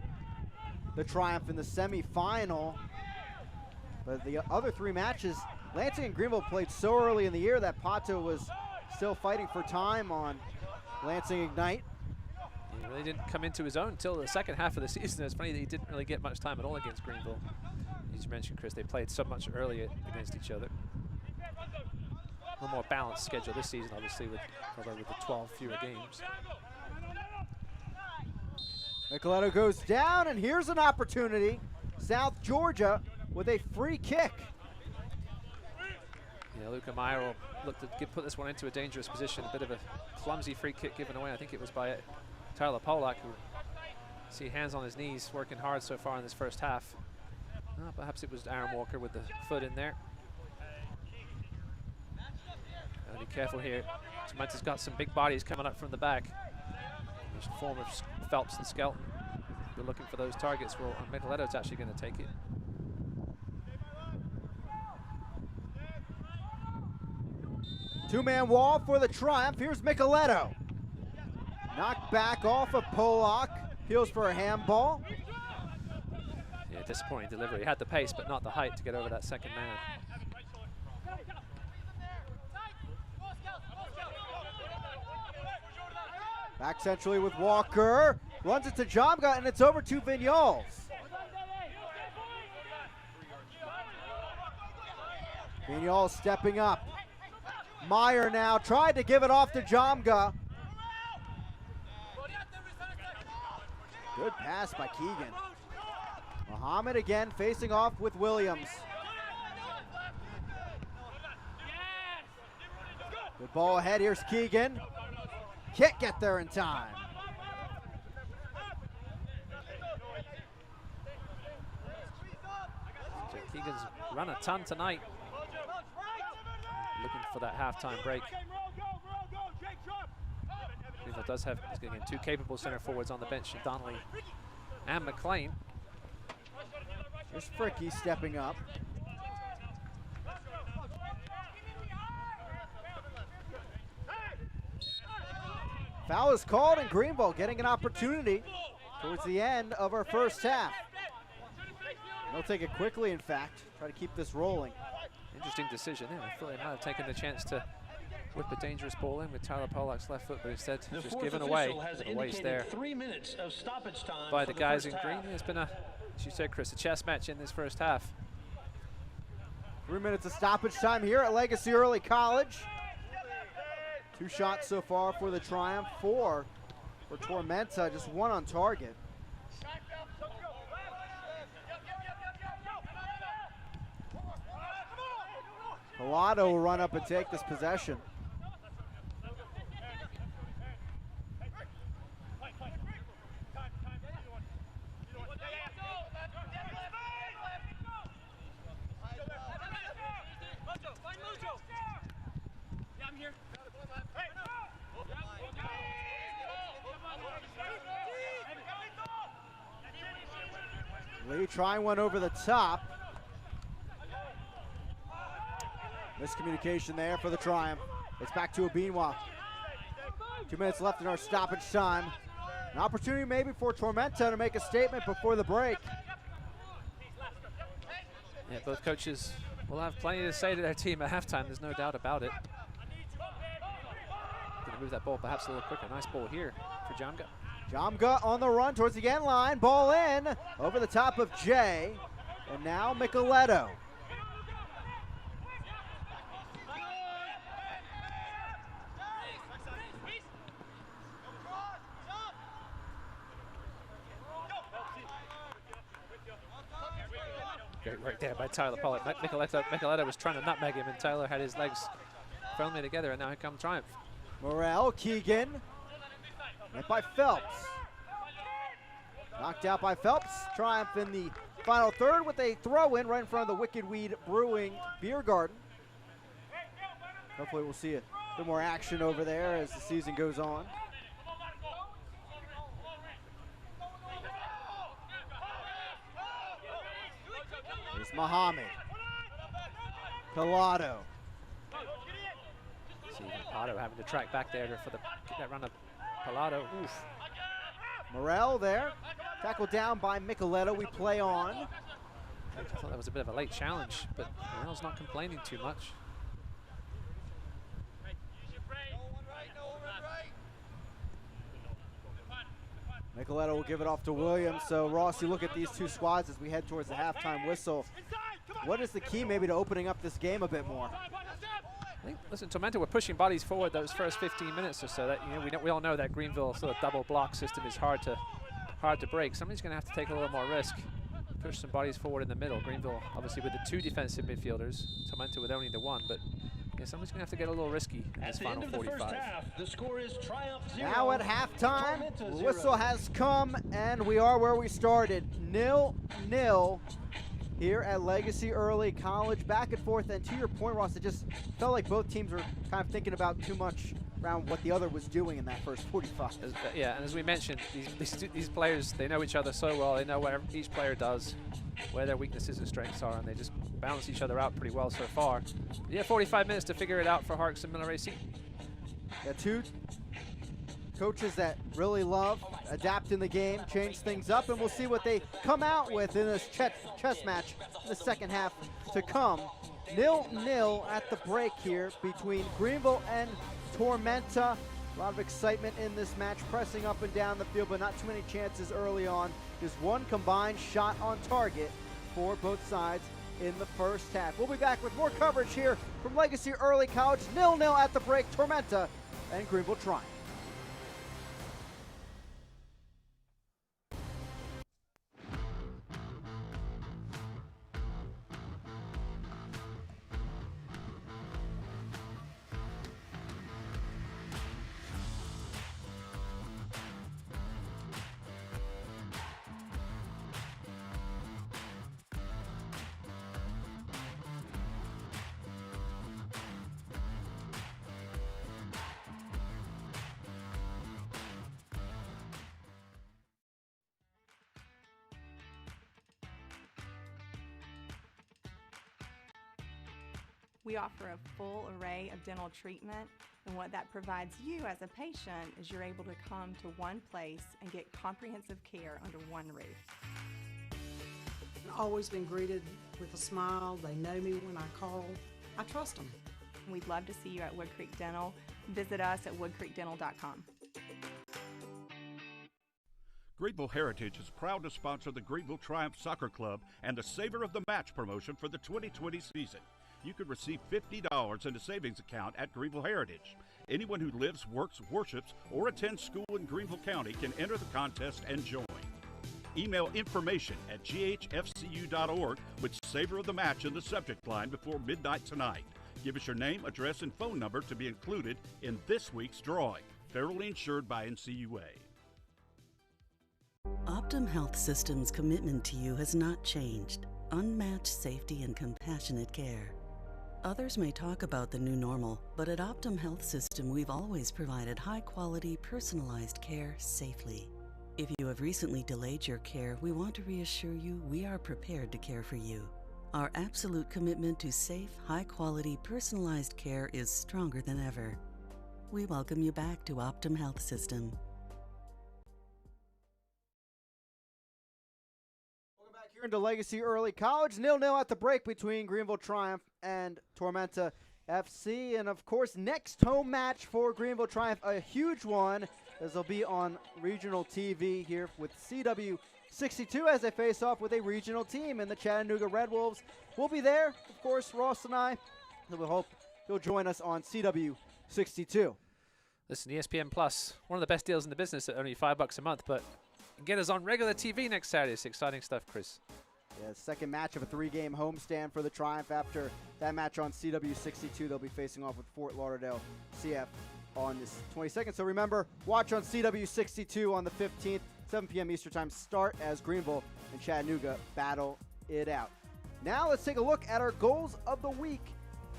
the Triumph in the semifinal. But the other 3 matches, Lansing and Greenville played so early in the year that Pato was still fighting for time on Lansing Ignite. He really didn't come into his own until the second half of the season. It's funny that he didn't really get much time at all against Greenville. As you mentioned, Chris, they played so much earlier against each other. A little more balanced schedule this season, obviously, with the 12 fewer games. Micheletto goes down, and here's an opportunity. South Georgia with a free kick. Yeah, Luca Meyer will look to put this one into a dangerous position. A bit of a clumsy free kick given away. I think it was by Tyler Polak, who see hands on his knees, working hard so far in this first half. Perhaps it was Aaron Walker with the foot in there. Gotta be careful here. Tormenta's got some big bodies coming up from the back. There's a form of Phelps and Skelton. We're looking for those targets. Well, Micheletto's actually going to take it. Two-man wall for the Triumph. Here's Micheletto. Knocked back off of Polak. Peels for a handball. Yeah, disappointing delivery. He had the pace, but not the height to get over that second man. Back centrally with Walker. runs it to Jamga, and it's over to Vignoles. Vignoles stepping up. Meyer now tried to give it off to Jamga. Good pass by Keegan. Muhammad again facing off with Williams. Good ball ahead, here's Keegan. Can't get there in time. So Keegan's run a ton tonight. Looking for that halftime break. Greenville does have, he's going to get two capable center forwards on the bench, Donnelly and McLean. Here's Fricky stepping up. Foul is called, and Greenville getting an opportunity towards the end of our first half. They'll take it quickly, in fact, try to keep this rolling. Interesting decision there. I feel they might have taken the chance to whip a dangerous ball in with Tyler Pollack's left foot, but instead just given away. A waste there 3 minutes of stoppage time by the guys in green. It's been a, as you said, Chris, a chess match in this first half. 3 minutes of stoppage time here at Legacy Early College. 2 shots so far for the Triumph, 4 for Tormenta, just 1 on target. Pilado will run up and take this possession. Lee trying one over the top. Miscommunication there for the Triumph. It's back to Obinwa. 2 minutes left in our stoppage time. An opportunity maybe for Tormenta to make a statement before the break. Yeah, both coaches will have plenty to say to their team at halftime. There's no doubt about it. Gonna move that ball perhaps a little quicker. Nice ball here for Jamga. Jamga on the run towards the end line. Ball in over the top of Jay. And now Micheletto. Great right there by Tyler Pollack. Micheletto was trying to nutmeg him, and Tyler had his legs firmly together, and now here comes Triumph. Morrell, Keegan. Right by Phelps. Knocked out by Phelps. Triumph in the final third with a throw-in right in front of the Wicked Weed Brewing Beer Garden. Hopefully we'll see a bit more action over there as the season goes on. Here's Muhammad. Pilado. See Pilado having to track back there for the that run of Pilado. Oof. Morrell there. Tackled down by Micheletto. We play on. I thought that was a bit of a late challenge, but Morrell's not complaining too much. Micheletto will give it off to Williams. So, Ross, you look at these two squads as we head towards the halftime whistle. What is the key maybe to opening up this game a bit more? I think, listen, Tormenta were pushing bodies forward those first 15 minutes or so. That, you know, we all know that Greenville sort of double block system is hard to break. Somebody's going to have to take a little more risk, push some bodies forward in the middle. Greenville, obviously, with the 2 defensive midfielders. Tormenta with only the 1, but yeah, somebody's going to have to get a little risky in this final 45. The score is Triumph 0. Now at halftime, the whistle has come, and we are where we started. 0-0 here at Legacy Early College. Back and forth, and to your point, Ross, it just felt like both teams were kind of thinking about too much around what the other was doing in that first 45. Yeah, and as we mentioned, these players, they know each other so well. They know what each player does, where their weaknesses and strengths are, and they just balance each other out pretty well so far. Yeah, 45 minutes to figure it out for Harks and Miller AC. Yeah, 2 coaches that really love adapting the game, change things up, and we'll see what they come out with in this chess match in the second half to come. 0-0 at the break here between Greenville and Tormenta. A lot of excitement in this match, pressing up and down the field, but not too many chances early on. Just one combined shot on target for both sides in the first half. We'll be back with more coverage here from Legacy Early College. 0-0 at the break, Tormenta and Greenville Triumph. We offer a full array of dental treatment, and what that provides you as a patient is you're able to come to one place and get comprehensive care under one roof. I've always been greeted with a smile. They know me when I call. I trust them. We'd love to see you at Wood Creek Dental. Visit us at woodcreekdental.com. Greenville Heritage is proud to sponsor the Greenville Triumph Soccer Club and the Savor of the Match promotion for the 2020 season. You could receive $50 in a savings account at Greenville Heritage. Anyone who lives, works, worships, or attends school in Greenville County can enter the contest and join. Email information at ghfcu.org with Savor of the Match in the subject line before midnight tonight. Give us your name, address, and phone number to be included in this week's drawing. Federally insured by NCUA. Optum Health System's commitment to you has not changed. Unmatched safety and compassionate care. Others may talk about the new normal, but at Optum Health System, we've always provided high-quality, personalized care safely. If you have recently delayed your care, we want to reassure you we are prepared to care for you. Our absolute commitment to safe, high-quality, personalized care is stronger than ever. We welcome you back to Optum Health System. Here into Legacy Early College, 0-0 at the break between Greenville Triumph and Tormenta FC. And of course, next home match for Greenville Triumph, a huge one, as they'll be on regional TV here with CW62 as they face off with a regional team in the Chattanooga Red Wolves. We'll be there, of course, Ross and I. And we hope you'll join us on CW62. Listen, ESPN Plus, one of the best deals in the business at only $5 a month, but get us on regular TV next Saturday. It's exciting stuff, Chris. Yeah, second match of a 3-game homestand for the Triumph. After that match on CW62, they'll be facing off with Fort Lauderdale CF on this 22nd. So remember, watch on CW62 on the 15th, 7 p.m. Eastern Time start as Greenville and Chattanooga battle it out. Now let's take a look at our goals of the week.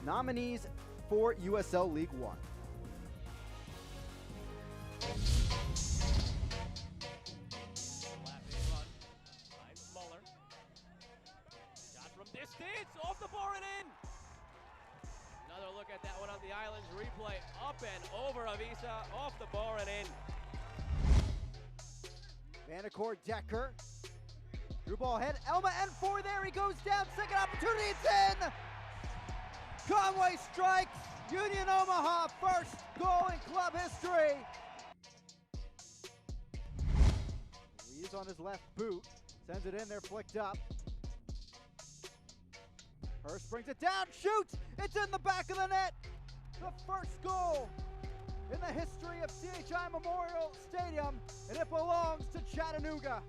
Nominees for USL League One. Distance, off the bar and in. Another look at that one on the Islands replay. Up and over Avisa, off the bar and in. Vanacore Decker. Through ball ahead. Elma N4 there. He goes down. Second opportunity. It's in. Conway strikes. Union Omaha. First goal in club history. He's on his left boot. Sends it in there. Flicked up. Hurst brings it down, shoots, it's in the back of the net. The first goal in the history of CHI Memorial Stadium, and it belongs to Chattanooga.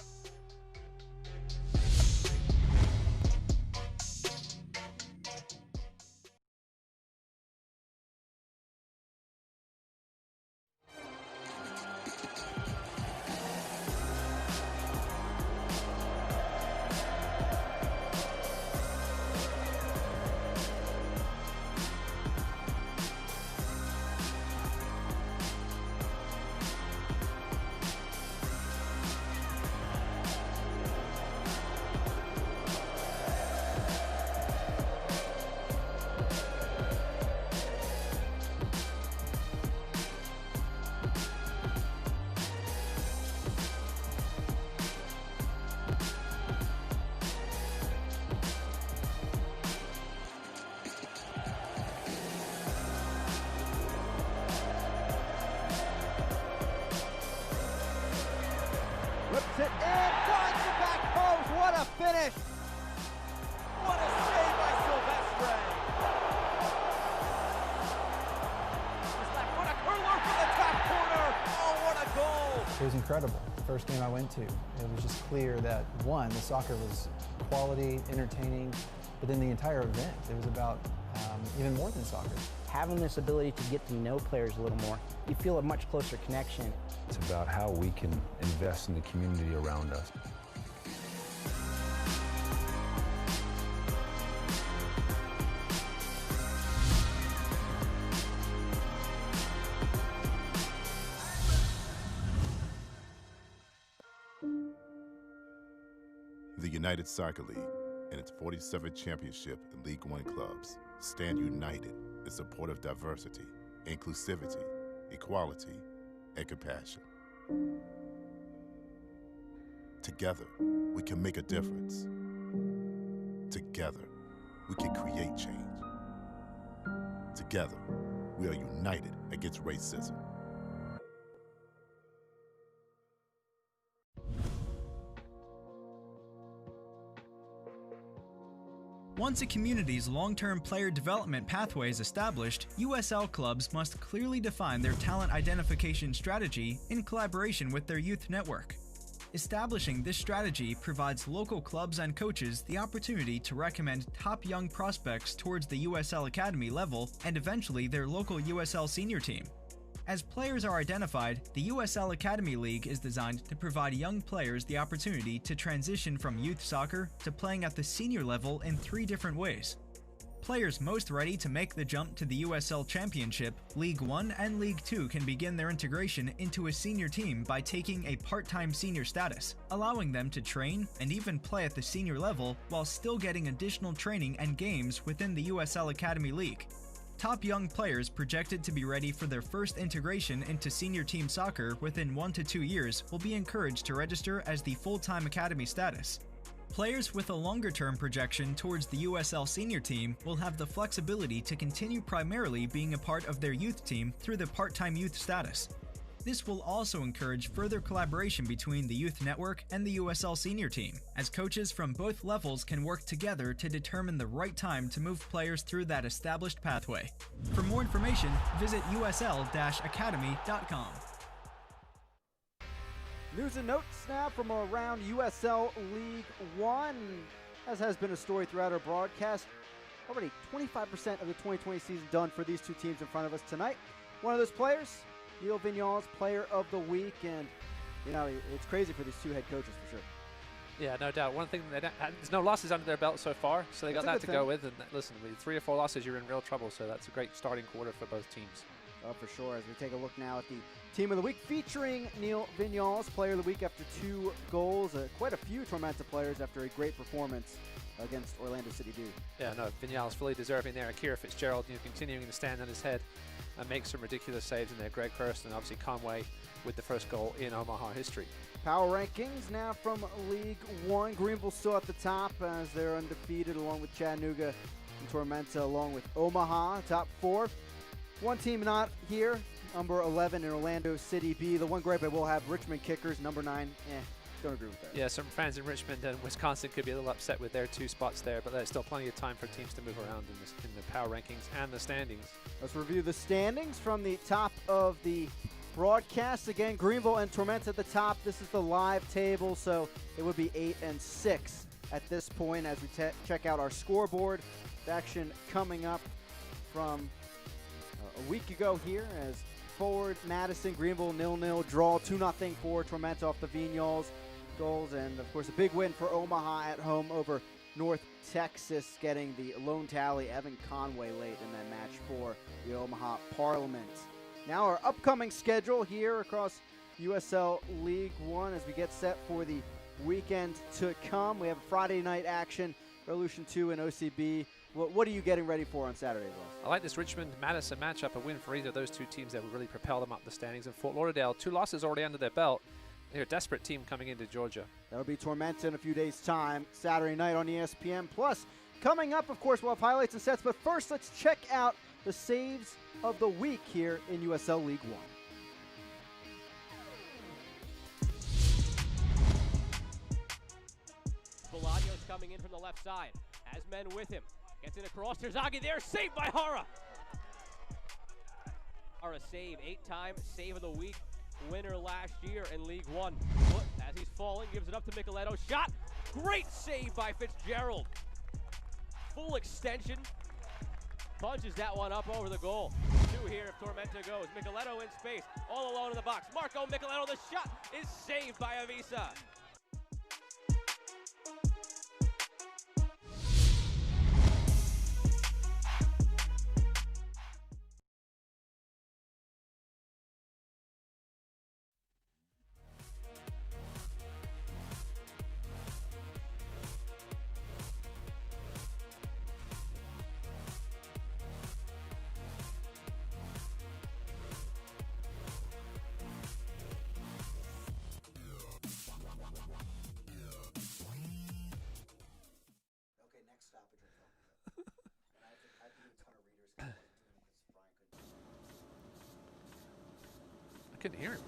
it in, finds the back post. What a finish! What a save by Silvestre! What a curler from the top corner! Oh, what a goal! It was incredible. The first game I went to, it was just clear that, one, the soccer was quality, entertaining, but then the entire event, it was about even more than soccer. Having this ability to get to know players a little more, you feel a much closer connection. It's about how we can invest in the community around us. The United Soccer League and its 47th championship in League One clubs stand united in support of diversity, inclusivity, equality, and compassion. Together, we can make a difference. Together, we can create change. Together, we are united against racism. Once a community's long-term player development pathway is established, USL clubs must clearly define their talent identification strategy in collaboration with their youth network. Establishing this strategy provides local clubs and coaches the opportunity to recommend top young prospects towards the USL Academy level and eventually their local USL senior team. As players are identified, the USL Academy League is designed to provide young players the opportunity to transition from youth soccer to playing at the senior level in 3 different ways. Players most ready to make the jump to the USL Championship, League 1 and League 2 can begin their integration into a senior team by taking a part-time senior status, allowing them to train and even play at the senior level while still getting additional training and games within the USL Academy League. Top young players projected to be ready for their first integration into senior team soccer within 1 to 2 years will be encouraged to register as the full-time academy status. Players with a longer-term projection towards the USL senior team will have the flexibility to continue primarily being a part of their youth team through the part-time youth status. This will also encourage further collaboration between the youth network and the USL senior team, as coaches from both levels can work together to determine the right time to move players through that established pathway. For more information, visit usl-academy.com. News and notes now from around USL League One. As has been a story throughout our broadcast, already 25% of the 2020 season done for these 2 teams in front of us tonight. One of those players, Neil Vignals, Player of the Week, and you know it's crazy for these 2 head coaches for sure. Yeah, no doubt. One thing, there's no losses under their belt so far, so they got that to go with. And listen, with 3 or 4 losses, you're in real trouble. So that's a great starting quarter for both teams. Oh, for sure. As we take a look now at the Team of the Week featuring Neil Vignals, Player of the Week after 2 goals. Quite a few Tormenta players after a great performance against Orlando City D. Yeah, no, Vignals fully deserving there. Akira Fitzgerald, continuing to stand on his head and make some ridiculous saves in there. Greg Hurst and obviously Conway with the first goal in Omaha history. Power rankings now from League One. Greenville still at the top as they're undefeated, along with Chattanooga and Tormenta, along with Omaha, top 4. One team not here, number 11 in Orlando City B. The one gripe I will have, Richmond Kickers, number 9. Don't agree with that. Yeah, some fans in Richmond and Wisconsin could be a little upset with their 2 spots there, but there's still plenty of time for teams to move around in the power rankings and the standings. Let's review the standings from the top of the broadcast. Again, Greenville and Tormenta at the top. This is the live table, so it would be 8 and 6 at this point as we check out our scoreboard. The action coming up from a week ago here as forward Madison, Greenville 0-0 draw, 2-0 for Tormenta off the Vignals goals, and of course a big win for Omaha at home over North Texas, getting the lone tally. Evan Conway late in that match for the Omaha Parliament. Now our upcoming schedule here across USL League One as we get set for the weekend to come. We have Friday night action, Revolution 2 and OCB. What are you getting ready for on Saturday, Ross? I like this Richmond-Madison matchup. A win for either of those 2 teams that would really propel them up the standings. And Fort Lauderdale, 2 losses already under their belt. They're a desperate team coming into Georgia. That'll be Tormenta in a few days' time, Saturday night on ESPN+. Plus, coming up, of course, we'll have highlights and sets. But first, let's check out the saves of the week here in USL League One. coming in from the left side. Has men with him. Gets it across. Terzaghi there. Saved by Hara. Hara save. 8-time save of the week. Winner last year in League One. Foot as he's falling. Gives it up to Micheletto. Shot. Great save by Fitzgerald. Full extension. Punches that one up over the goal. 2 here if Tormenta goes. Micheletto in space. All alone in the box. Marco Micheletto. The shot is saved by Avisa. I couldn't hear him.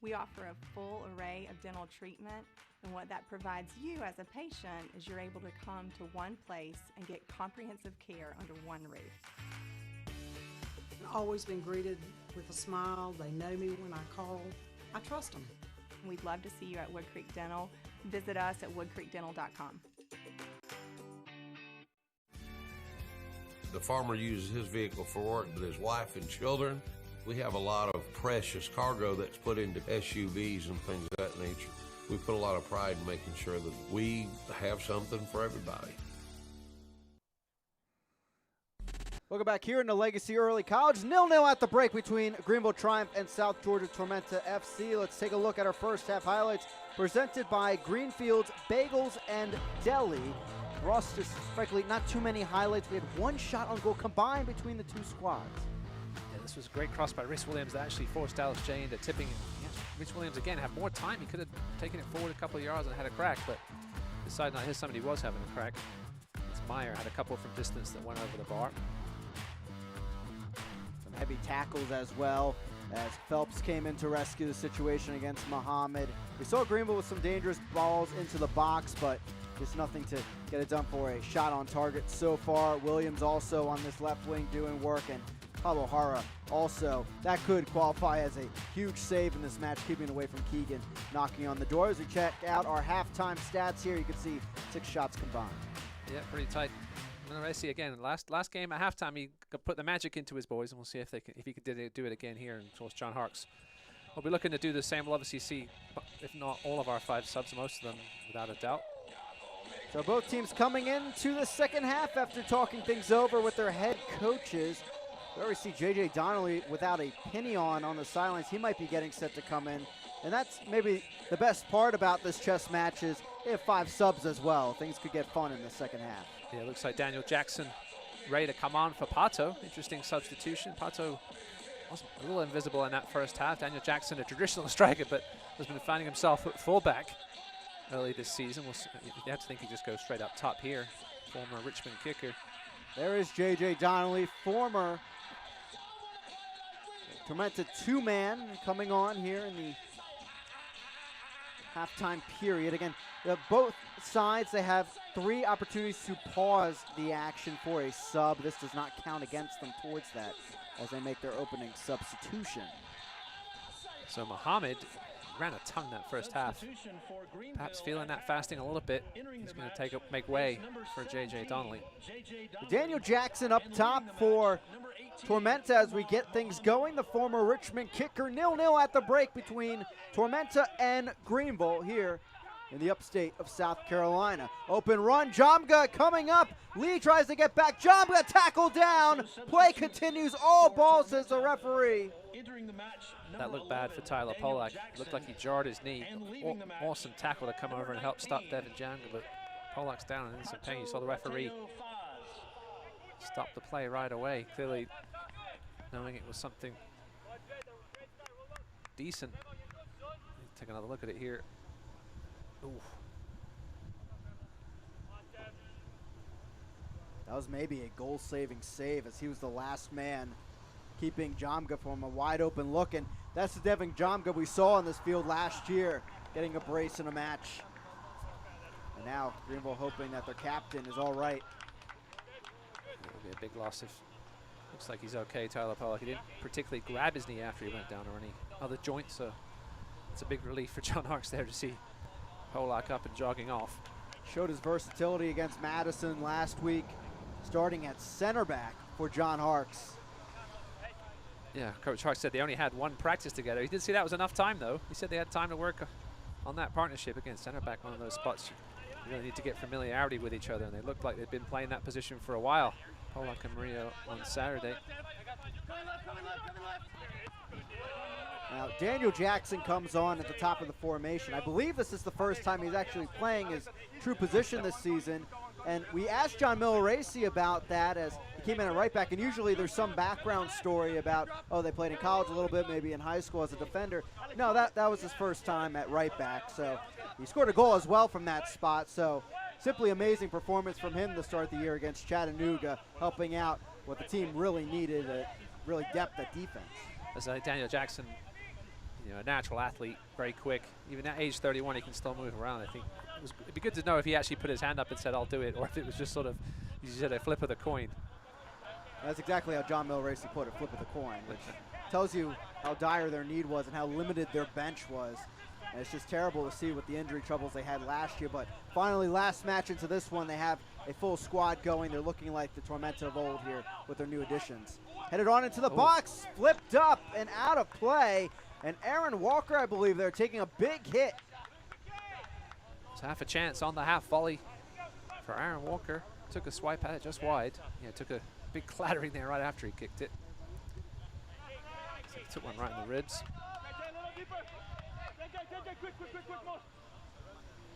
We offer a full array of dental treatment, and what that provides you as a patient is you're able to come to one place and get comprehensive care under one roof. I've always been greeted with a smile. They know me when I call. I trust them. We'd love to see you at Wood Creek Dental. Visit us at woodcreekdental.com. The farmer uses his vehicle for work, but his wife and children, we have a lot of precious cargo that's put into SUVs and things of that nature. We put a lot of pride in making sure that we have something for everybody. Welcome back here in the Legacy Early College. 0-0 at the break between Greenville Triumph and South Georgia Tormenta FC. Let's take a look at our first half highlights presented by Greenfield's Bagels and Deli. Ross, just frankly, not too many highlights. We had one shot on goal combined between the two squads. Yeah, this was a great cross by Rhys Williams that actually forced Dallas J into tipping. Yeah, Rhys Williams, again, had more time. He could have taken it forward a couple of yards and had a crack, but decided not. Here's somebody who was having a crack. It's Meyer, had a couple from distance that went over the bar. Some heavy tackles as well as Phelps came in to rescue the situation against Muhammad. We saw Greenville with some dangerous balls into the box, but just nothing to get it done for a shot on target so far. Williams also on this left wing doing work, and Pablo Hara also. That could qualify as a huge save in this match, keeping it away from Keegan knocking on the door. As we check out our halftime stats here, you can see 6 shots combined. Yeah, pretty tight. I see again, last game at halftime, he could put the magic into his boys, and we'll see if he could do it again here. And of course, John Harks will be looking to do the same. We'll obviously see, if not all of our 5 subs, most of them, without a doubt. So both teams coming into the second half after talking things over with their head coaches. We already see J.J. Donnelly without a Pinion on the sidelines. He might be getting set to come in. And that's maybe the best part about this chess match is they have 5 subs as well. Things could get fun in the second half. Yeah, it looks like Daniel Jackson ready to come on for Pato. Interesting substitution. Pato was a little invisible in that first half. Daniel Jackson, a traditional striker, but has been finding himself at fullback early this season. You have to think he just goes straight up top here. Former Richmond kicker. There is J.J. Donnelly, former Tormenta 2-man coming on here in the halftime period. Again, both sides, they have 3 opportunities to pause the action for a sub. This does not count against them towards that as they make their opening substitution. So Muhammad ran a ton that first half. Perhaps feeling that fasting a little bit. He's going to make way for J.J. Donnelly. Daniel Jackson up top for Tormenta as we get things going. The former Richmond kicker. 0-0 at the break between Tormenta and Greenville here in the upstate of South Carolina. Open run, Jamga coming up. Lee tries to get back. Jamga tackle down. Play continues. All ball, says the referee. That looked bad for Tyler Polak. Looked like he jarred his knee. Awesome tackle to come over and help stop Devin Jamga, but Polak's down and in some pain. You saw the referee stop the play right away, clearly knowing it was something decent. Take another look at it here. Ooh. That was maybe a goal-saving save, as he was the last man keeping Jamga from a wide open look. And that's the Devin Jamga we saw in this field last year, getting a brace in a match. And now Greenville hoping that their captain is all right. It'll be a big loss if looks like he's okay, Tyler Polak. He didn't particularly grab his knee after he went down or any other joints, so it's a big relief for John Harks there to see Polak up and jogging off. Showed his versatility against Madison last week, starting at center back for John Harks. Yeah, Coach Harks said they only had one practice together. He did say that was enough time, though. He said they had time to work on that partnership against center back, one of those spots you really need to get familiarity with each other, and they looked like they'd been playing that position for a while. Polak and Maria on Saturday. Now, Daniel Jackson comes on at the top of the formation. I believe this is the first time he's actually playing his true position this season. And we asked John Milleracey about that as he came in at right back. And usually there's some background story about, oh, they played in college a little bit, maybe in high school as a defender. No, that was his first time at right back. So he scored a goal as well from that spot. So simply amazing performance from him to start the year against Chattanooga, helping out what the team really needed, really depth at defense. As Daniel Jackson, you know, a natural athlete, very quick. Even at age 31, he can still move around. I think it'd be good to know if he actually put his hand up and said, "I'll do it," or if it was just sort of, you said, a flip of the coin. That's exactly how John Milleracey put it, flip of the coin, which tells you how dire their need was and how limited their bench was. And it's just terrible to see with the injury troubles they had last year. But finally, last match into this one, they have a full squad going. They're looking like the Tormenta of old here with their new additions. Headed on into the box, flipped up and out of play. And Aaron Walker, I believe, they're taking a big hit. It's half a chance on the half volley for Aaron Walker. Took a swipe at it just wide. Yeah, took a big clattering there right after he kicked it. So he took one right in the ribs.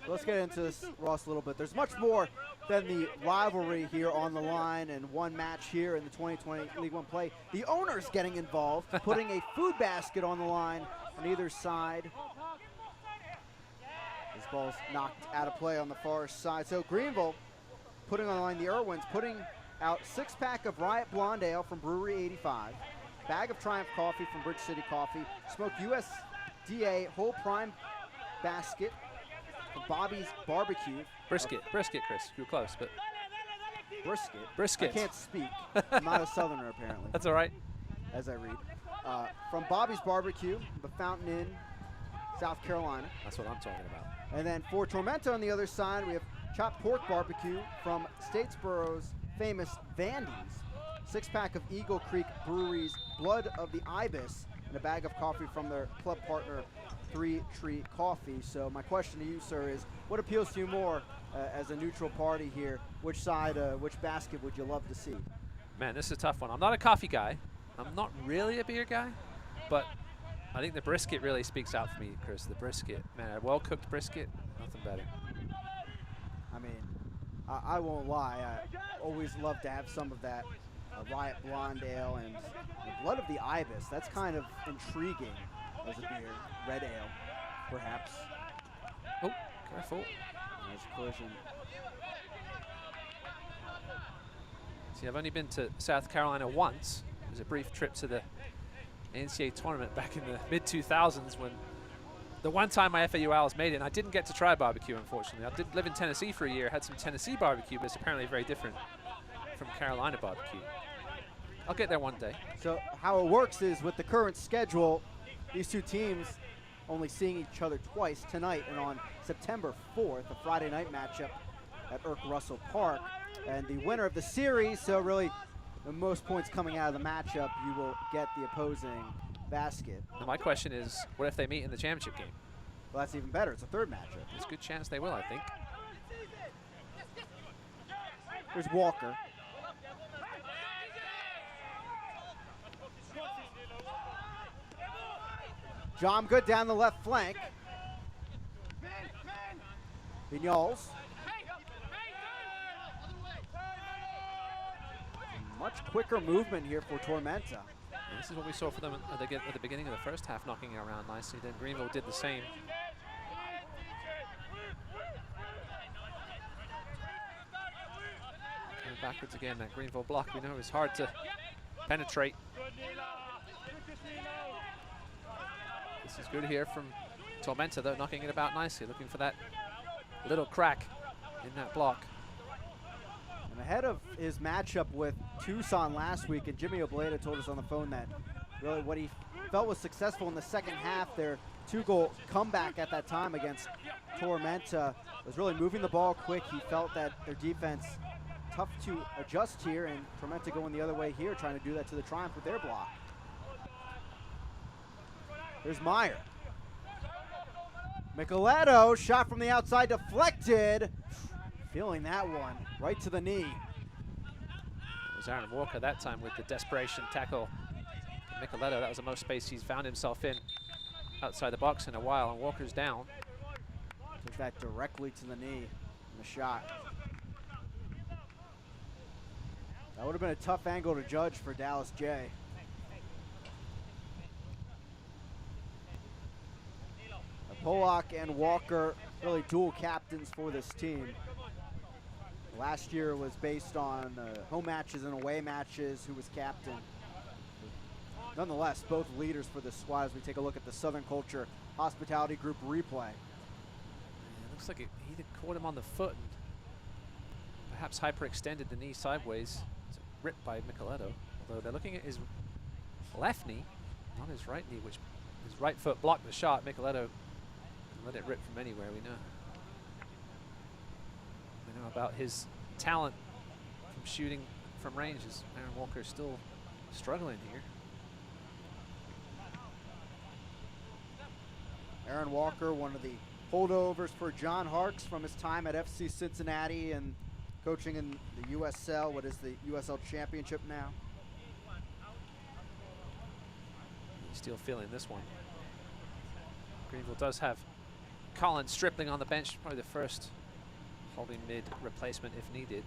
Let's get into this, Ross, a little bit. There's much more than the rivalry here on the line and one match here in the 2020 League One play. The owner's getting involved, putting a food basket on the line on either side. This ball's knocked out of play on the far side. So Greenville putting on the line the Irwins, putting out 6-pack of Riot Blonde Ale from Brewery 85, bag of Triumph Coffee from Bridge City Coffee, smoked USDA whole prime basket from Bobby's Barbecue. Brisket, Chris. You're close, but. Brisket. I can't speak. I'm not a Southerner, apparently. That's all right. As I read. From Bobby's Barbecue, the Fountain Inn, South Carolina. That's what I'm talking about. And then for Tormenta on the other side, we have chopped pork barbecue from Statesboro's famous Vandy's, 6-pack of Eagle Creek Brewery's Blood of the Ibis, and a bag of coffee from their club partner, 3 Tree Coffee. So my question to you, sir, is what appeals to you more as a neutral party here? Which side, which basket would you love to see? Man, this is a tough one. I'm not a coffee guy. I'm not really a beer guy, but I think the brisket really speaks out for me, Chris. The brisket, man, a well-cooked brisket, nothing better. I mean, I won't lie. I always love to have some of that Riot Blonde Ale and the Blood of the Ibis. That's kind of intriguing as a beer. Red ale, perhaps. Oh, careful. Nice collision. See, I've only been to South Carolina once. It was a brief trip to the NCAA tournament back in the mid-2000s when the one time my FAU Owls made it, and I didn't get to try barbecue, unfortunately. I did live in Tennessee for a year, had some Tennessee barbecue, but it's apparently very different from Carolina barbecue. I'll get there one day. So how it works is with the current schedule, these two teams only seeing each other twice tonight and on September 4th, a Friday night matchup at Irk Russell Park. And the winner of the series, so really the most points coming out of the matchup, you will get the opposing basket. Now my question is, what if they meet in the championship game? Well, that's even better. It's a third matchup. There's a good chance they will, I think. Here's Walker. John good down the left flank. Vignals. Much quicker movement here for Tormenta. And this is what we saw for them at the beginning of the first half, knocking it around nicely. Then Greenville did the same. Going backwards again, that Greenville block we know is hard to penetrate. This is good here from Tormenta, though, knocking it about nicely, looking for that little crack in that block. And ahead of his matchup with Tucson last week, and Jimmy Obleda told us on the phone that really what he felt was successful in the second half, their 2-goal comeback at that time against Tormenta, was really moving the ball quick. He felt that their defense tough to adjust here, and Tormenta going the other way here, trying to do that to the Triumph with their block. Here's Meyer. Micheletto, shot from the outside, deflected. Feeling that one, right to the knee. It was Aaron Walker that time with the desperation tackle. Micheletto, that was the most space he's found himself in outside the box in a while, and Walker's down. Took that directly to the knee in the shot. That would have been a tough angle to judge for Dallas J. Pollock and Walker, really dual captains for this team. Last year was based on home matches and away matches, who was captain. Nonetheless, both leaders for this squad as we take a look at the Southern Culture Hospitality Group replay. It looks like he caught him on the foot and perhaps hyperextended the knee sideways. It's ripped by Micheletto, although they're looking at his left knee, not his right knee, which his right foot blocked the shot. Micheletto let it rip from anywhere, we know. We know about his talent from shooting from range, as Aaron Walker is still struggling here. Aaron Walker, one of the holdovers for John Harkes from his time at FC Cincinnati and coaching in the USL, what is the USL Championship now. He's still feeling this one. Greenville does have Colin Stripling on the bench, probably the first holding mid replacement if needed.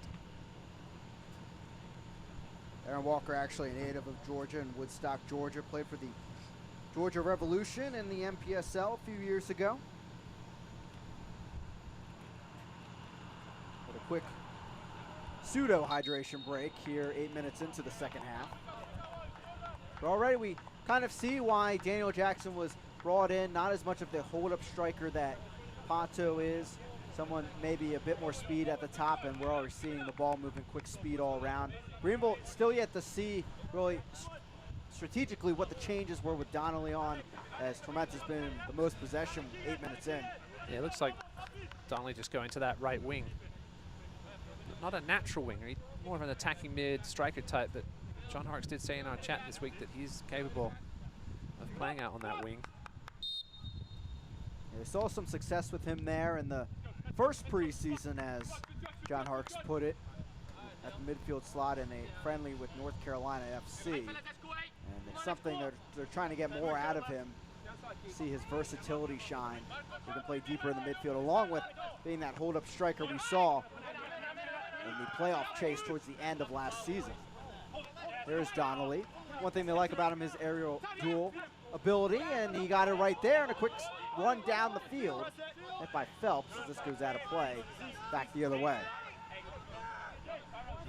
Aaron Walker, actually a native of Georgia in Woodstock, Georgia, played for the Georgia Revolution in the MPSL a few years ago. With a quick pseudo hydration break here, 8 minutes into the second half. But already we kind of see why Daniel Jackson was brought in, not as much of the hold-up striker that Pato is. Someone maybe a bit more speed at the top, and we're already seeing the ball moving quick speed all around. Greenville still yet to see really strategically what the changes were with Donnelly on, as Tormenta's been the most possession 8 minutes in. Yeah, it looks like Donnelly just going to that right wing. Not a natural winger, he's more of an attacking mid striker type, but John Harkes did say in our chat this week that he's capable of playing out on that wing. They saw some success with him there in the first preseason, as John Harkes put it, at the midfield slot in a friendly with North Carolina FC. And it's something they're trying to get more out of him, see his versatility shine. He can play deeper in the midfield, along with being that hold-up striker we saw in the playoff chase towards the end of last season. There's Donnelly. One thing they like about him is aerial duel ability, and he got it right there in a quick run down the field. Hit by Phelps, as this goes out of play, back the other way.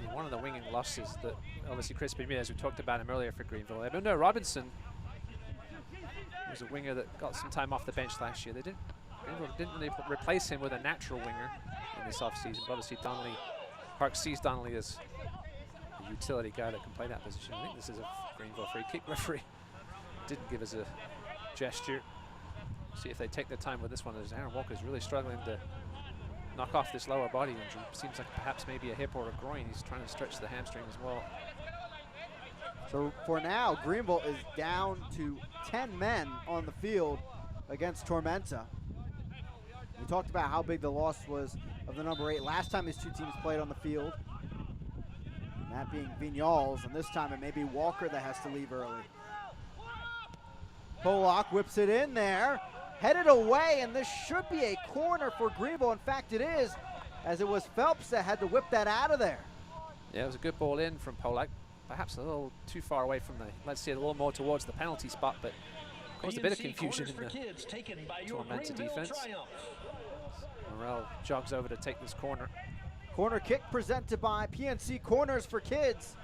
Yeah, one of the winging losses that obviously Chris Bermudez, we talked about him earlier for Greenville. No, Robinson was a winger that got some time off the bench last year. Greenville didn't really replace him with a natural winger in this offseason, but obviously Donnelly, Harkes sees Donnelly as a utility guy that can play that position. I think this is a Greenville free kick. Referee didn't give us a gesture. See if they take their time with this one, as Aaron Walker's really struggling to knock off this lower body injury. Seems like perhaps maybe a hip or a groin. He's trying to stretch the hamstring as well. So for now, Greenville is down to 10 men on the field against Tormenta. talked about how big the loss was of the number 8 last time these two teams played on the field. And that being Vignals, and this time it may be Walker that has to leave early. Polak whips it in there, headed away, and this should be a corner for Greenville. In fact, it is, as it was Phelps that had to whip that out of there. Yeah, it was a good ball in from Polak. Perhaps a little too far away from the, let's see it a little more towards the penalty spot, but caused a bit of confusion in the Tormenta defense. Morel jogs over to take this corner. Corner kick presented by PNC Corners for Kids.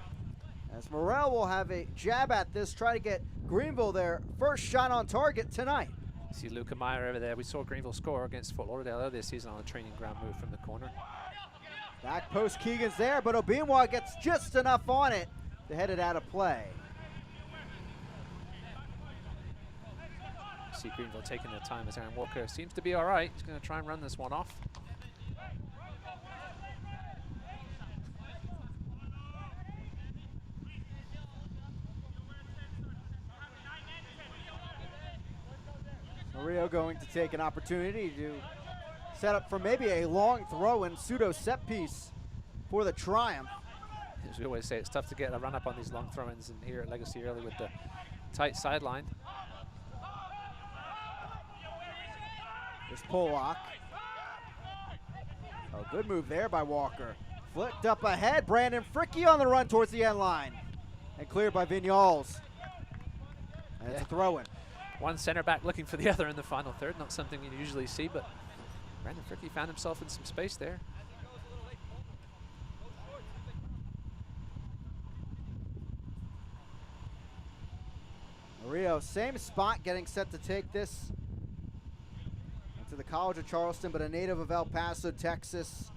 As Morel will have a jab at this, try to get Greenville their first shot on target tonight. See Luca Meyer over there. We saw Greenville score against Fort Lauderdale earlier this season on a training ground move from the corner. Back post Keegan's there, but Obinwa gets just enough on it to head it out of play. See Greenville taking their time as Aaron Walker seems to be all right. He's going to try and run this one off. Mario going to take an opportunity to set up for maybe a long throw and pseudo set piece for the Triumph. As we always say, it's tough to get a run up on these long throw-ins, and here at Legacy early with the tight sideline. There's Polak. Oh, good move there by Walker. Flicked up ahead. Brandon Fricky on the run towards the end line. And cleared by Vignals. And it's a throw-in. One center back looking for the other in the final third. Not something you usually see, but Brandon Fricky found himself in some space there. Mario, same spot, getting set to take this to the College of Charleston, but a native of El Paso, Texas.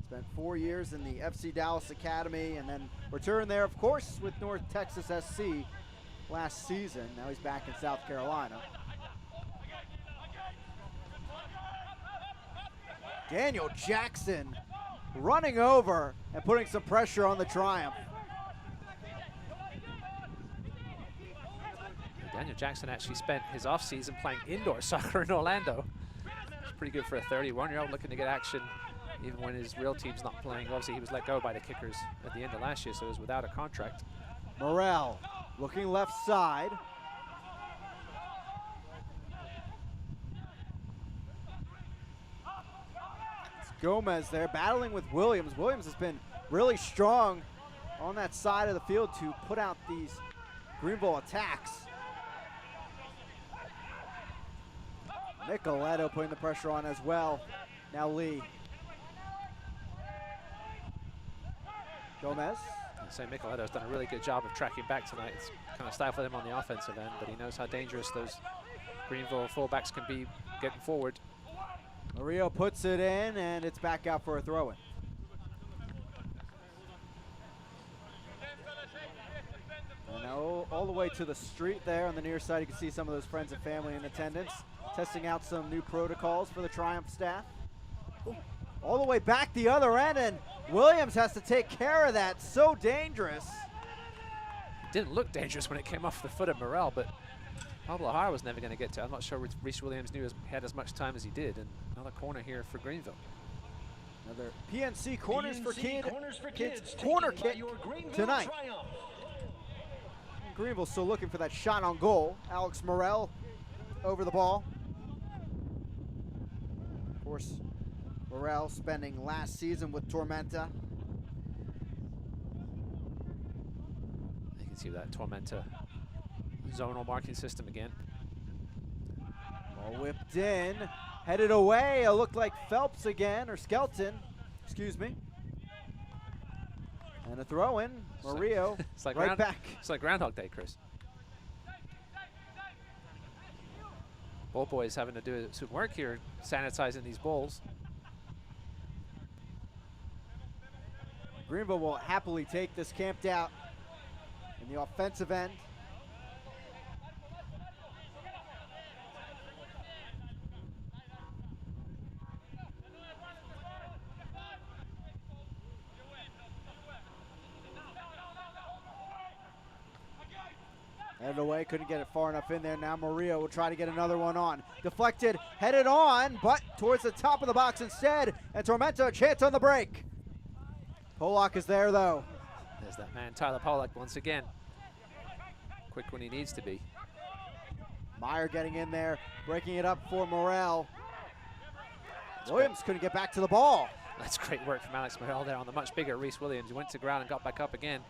Spent 4 years in the FC Dallas Academy, and then returned there, of course, with North Texas SC last season. Now he's back in South Carolina. Daniel Jackson running over and putting some pressure on the Triumph. Daniel Jackson actually spent his offseason playing indoor soccer in Orlando. It's pretty good for a 31-year-old looking to get action even when his real team's not playing. Obviously, he was let go by the Kickers at the end of last year, so he was without a contract. Morel looking left side. It's Gomez there battling with Williams. Williams has been really strong on that side of the field to put out these Greenville attacks. Nicoletto putting the pressure on as well. Now Lee. Gomez. I'd say Nicoletto's done a really good job of tracking back tonight. It's kind of stifled him on the offensive end, but he knows how dangerous those Greenville fullbacks can be getting forward. Mario puts it in, and it's back out for a throw-in. And now all the way to the street there on the near side, you can see some of those friends and family in attendance, testing out some new protocols for the Triumph staff. All the way back the other end, and Williams has to take care of that. So dangerous. Didn't look dangerous when it came off the foot of Morel, but Pablo Hara was never going to get to it. I'm not sure Reese Williams knew he had as much time as he did. And another corner here for Greenville. Another PNC Corners for Kids corner kick tonight. Greenville still looking for that shot on goal. Alex Morel over the ball. Of course, Morel spending last season with Tormenta. You can see that Tormenta zonal marking system again. Ball whipped in, headed away. It looked like Phelps again, or Skelton, excuse me. And a throw in, Murillo, it's like right back. It's like Groundhog Day, Chris. Ball boys having to do some work here, sanitizing these balls. Greenville will happily take this camped out in the offensive end. Headed away, couldn't get it far enough in there. Now Maria will try to get another one on. Deflected, headed on, but towards the top of the box instead. And Tormenta a chance on the break. Polak is there though. There's that man, Tyler Polak, once again. Quick when he needs to be. Meyer getting in there, breaking it up for Morel. Williams couldn't get back to the ball. That's great work from Alex Morel there on the much bigger Reese Williams. He went to ground and got back up again.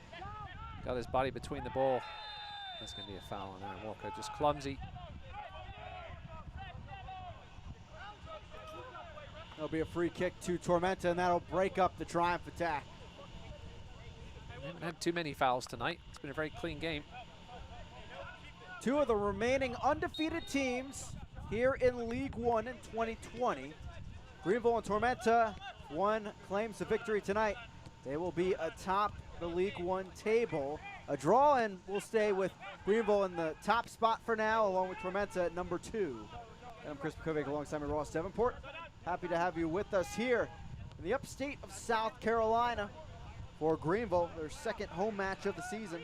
Got his body between the ball. That's going to be a foul on Aaron Walker, just clumsy. There'll be a free kick to Tormenta, and that'll break up the Triumph attack. We haven't had too many fouls tonight. It's been a very clean game. Two of the remaining undefeated teams here in League One in 2020. Greenville and Tormenta, one claims the victory tonight. They will be atop the League One table. A draw, and we'll stay with Greenville in the top spot for now, along with Tormenta at number 2. And I'm Chris Pekovic alongside me, Ross Davenport. Happy to have you with us here in the upstate of South Carolina for Greenville, their second home match of the season.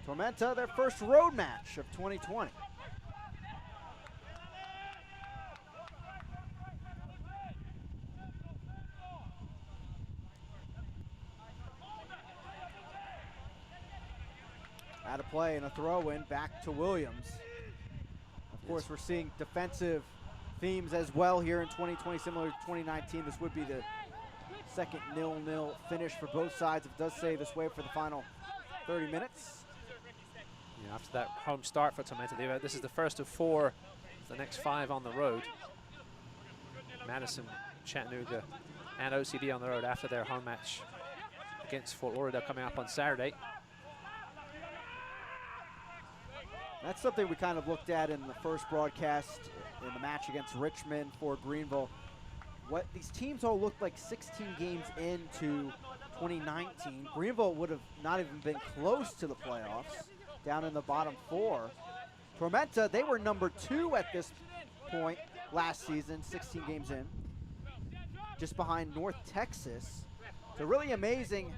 Tormenta, their first road match of 2020. Out of play and a throw-in back to Williams. Of course, we're seeing defensive themes as well here in 2020, similar to 2019. This would be the second 0-0 finish for both sides. If it does stay this way for the final 30 minutes. Yeah, after that home start for Tormenta, this is the first of 4, the next 5 on the road. Madison, Chattanooga, and OCD on the road after their home match against Fort Lauderdale coming up on Saturday. That's something we kind of looked at in the first broadcast in the match against Richmond for Greenville. What these teams all looked like 16 games into 2019. Greenville would have not even been close to the playoffs, down in the bottom 4. Tormenta, they were number 2 at this point last season, 16 games in, just behind North Texas. So really amazing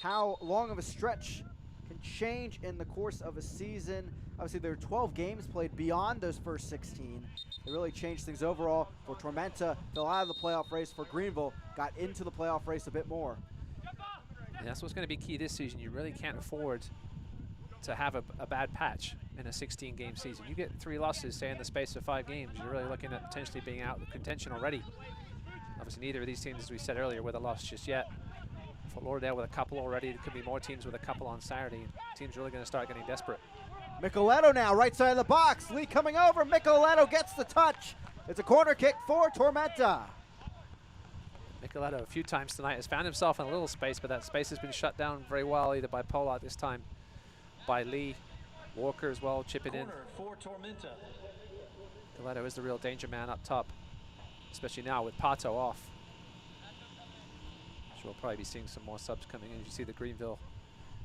how long of a stretch can change in the course of a season. Obviously, there are 12 games played beyond those first 16. It really changed things overall. For Tormenta, fell out of the playoff race. For Greenville, got into the playoff race a bit more. And that's what's going to be key this season. You really can't afford to have a bad patch in a 16-game season. You get 3 losses, say, in the space of 5 games. You're really looking at potentially being out of contention already. Obviously, neither of these teams, as we said earlier, with a loss just yet. Fort Lauderdale with a couple already. There could be more teams with a couple on Saturday. Teams really going to start getting desperate. Micheletto now, right side of the box. Lee coming over. Micheletto gets the touch. It's a corner kick for Tormenta. Micheletto a few times tonight has found himself in a little space, but that space has been shut down very well, either by Polak this time, by Lee. Walker as well, chipping in. For Tormenta. Micheletto is the real danger man up top, especially now with Pato off. Sure, we'll probably be seeing some more subs coming in. As you see the Greenville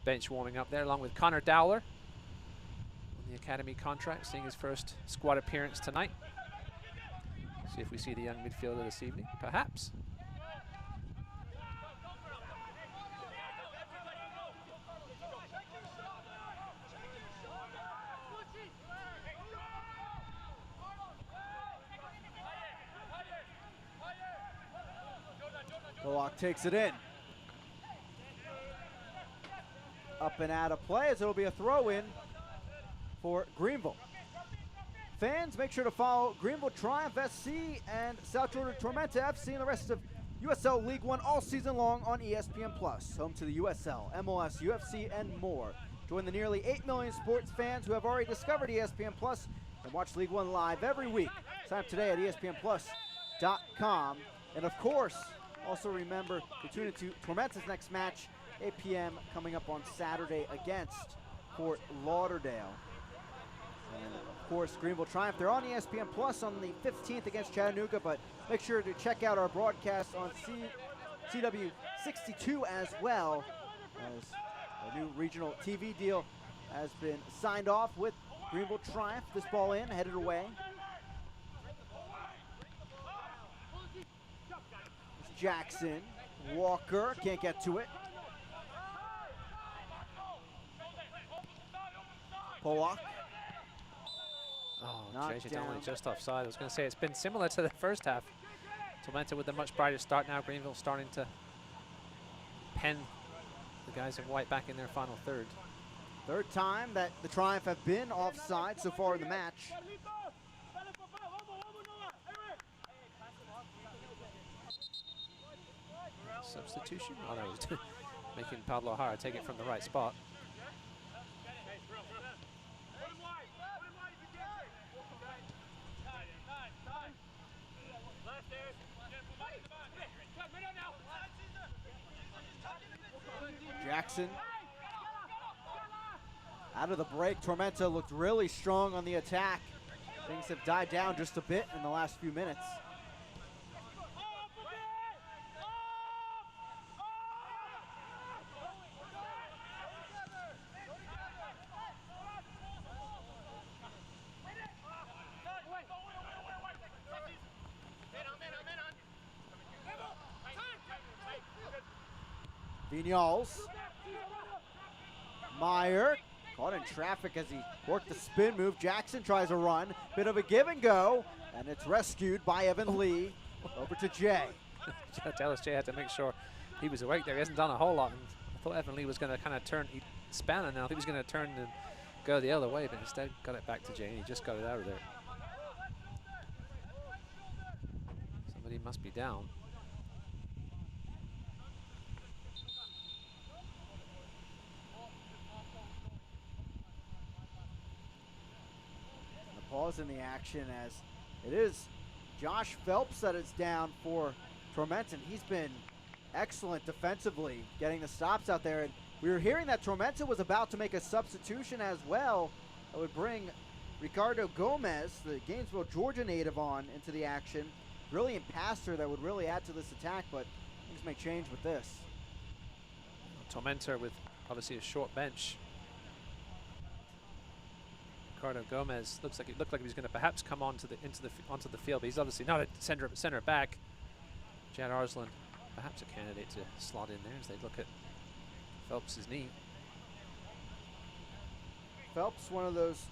bench warming up there, along with Connor Dowler on the academy contract, seeing his first squad appearance tonight. See if we see the young midfielder this evening, perhaps. Polak takes it in. Up and out of play as it'll be a throw-in for Greenville. Fans, make sure to follow Greenville Triumph SC and South Georgia Tormenta FC and the rest of USL League One all season long on ESPN+, home to the USL, MLS, UFC, and more. Join the nearly 8 million sports fans who have already discovered ESPN+ and watch League One live every week. Sign up today at ESPNplus.com. And of course, also remember to tune into Tormenta's next match, 8 p.m. coming up on Saturday against Fort Lauderdale. And of course, Greenville Triumph, they're on ESPN Plus on the 15th against Chattanooga, but make sure to check out our broadcast on CW62 as well, as a new regional TV deal has been signed off with Greenville Triumph. This ball in, headed away. Jackson, Walker, can't get to it. Pollock. Oh, Knocked JJ down. Donnelly just offside. I was going to say it's been similar to the first half. Tormenta with a much brighter start now. Greenville starting to pen the guys in white back in their final third. Third time that the Triumph have been offside so far in the match. Substitution? Oh, no, it was making Pablo O'Hara take it from the right spot. Jackson. Out of the break, Tormenta looked really strong on the attack. Things have died down just a bit in the last few minutes. Vignals. Meyer caught in traffic as he worked the spin move. Jackson tries a run. Bit of a give and go, and it's rescued by Evan Lee. Over to Jay. Dallas Jay had to make sure he was awake there. He hasn't done a whole lot. And I thought Evan Lee was going to kind of turn, he span it now. I think he was going to turn and go the other way, but instead got it back to Jay, and he just got it out of there. Somebody must be down. Pause in the action as it is Josh Phelps that is down for Tormenta. He's been excellent defensively, getting the stops out there. And we were hearing that Tormenta was about to make a substitution as well that would bring Ricardo Gomez, the Gainesville, Georgia native, on into the action. Brilliant passer that would really add to this attack, but things may change with this. Tormenta with obviously a short bench. Ricardo Gomez looked like he was going to perhaps come onto the field, but he's obviously not a center back. Chad Arslan, perhaps a candidate to slot in there as they look at Phelps' knee. Phelps, one of those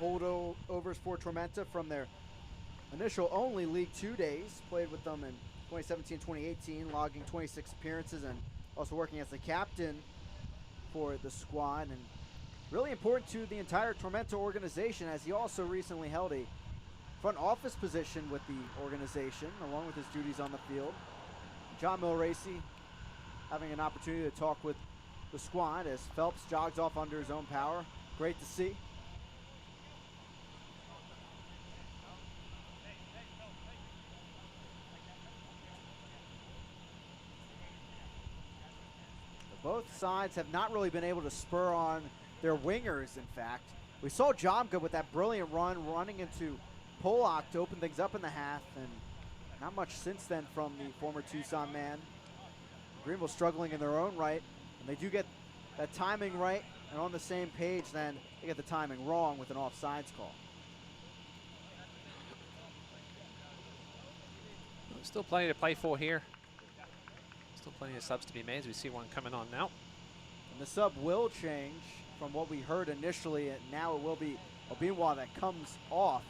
holdovers for Tormenta from their initial only League 2 days. Played with them in 2017-2018, logging 26 appearances and also working as the captain for the squad. And really important to the entire Tormenta organization, as he also recently held a front office position with the organization, along with his duties on the field. John Milracy having an opportunity to talk with the squad as Phelps jogs off under his own power. Great to see. Both sides have not really been able to spur on their wingers, in fact. We saw Jomga with that brilliant run running into Pollock to open things up in the half, and not much since then from the former Tucson man. Greenville struggling in their own right, and they do get that timing right and on the same page, then they get the timing wrong with an offsides call. Still plenty to play for here. Still plenty of subs to be made as we see one coming on now. And the sub will change from what we heard initially, and now it will be Obinwa that comes off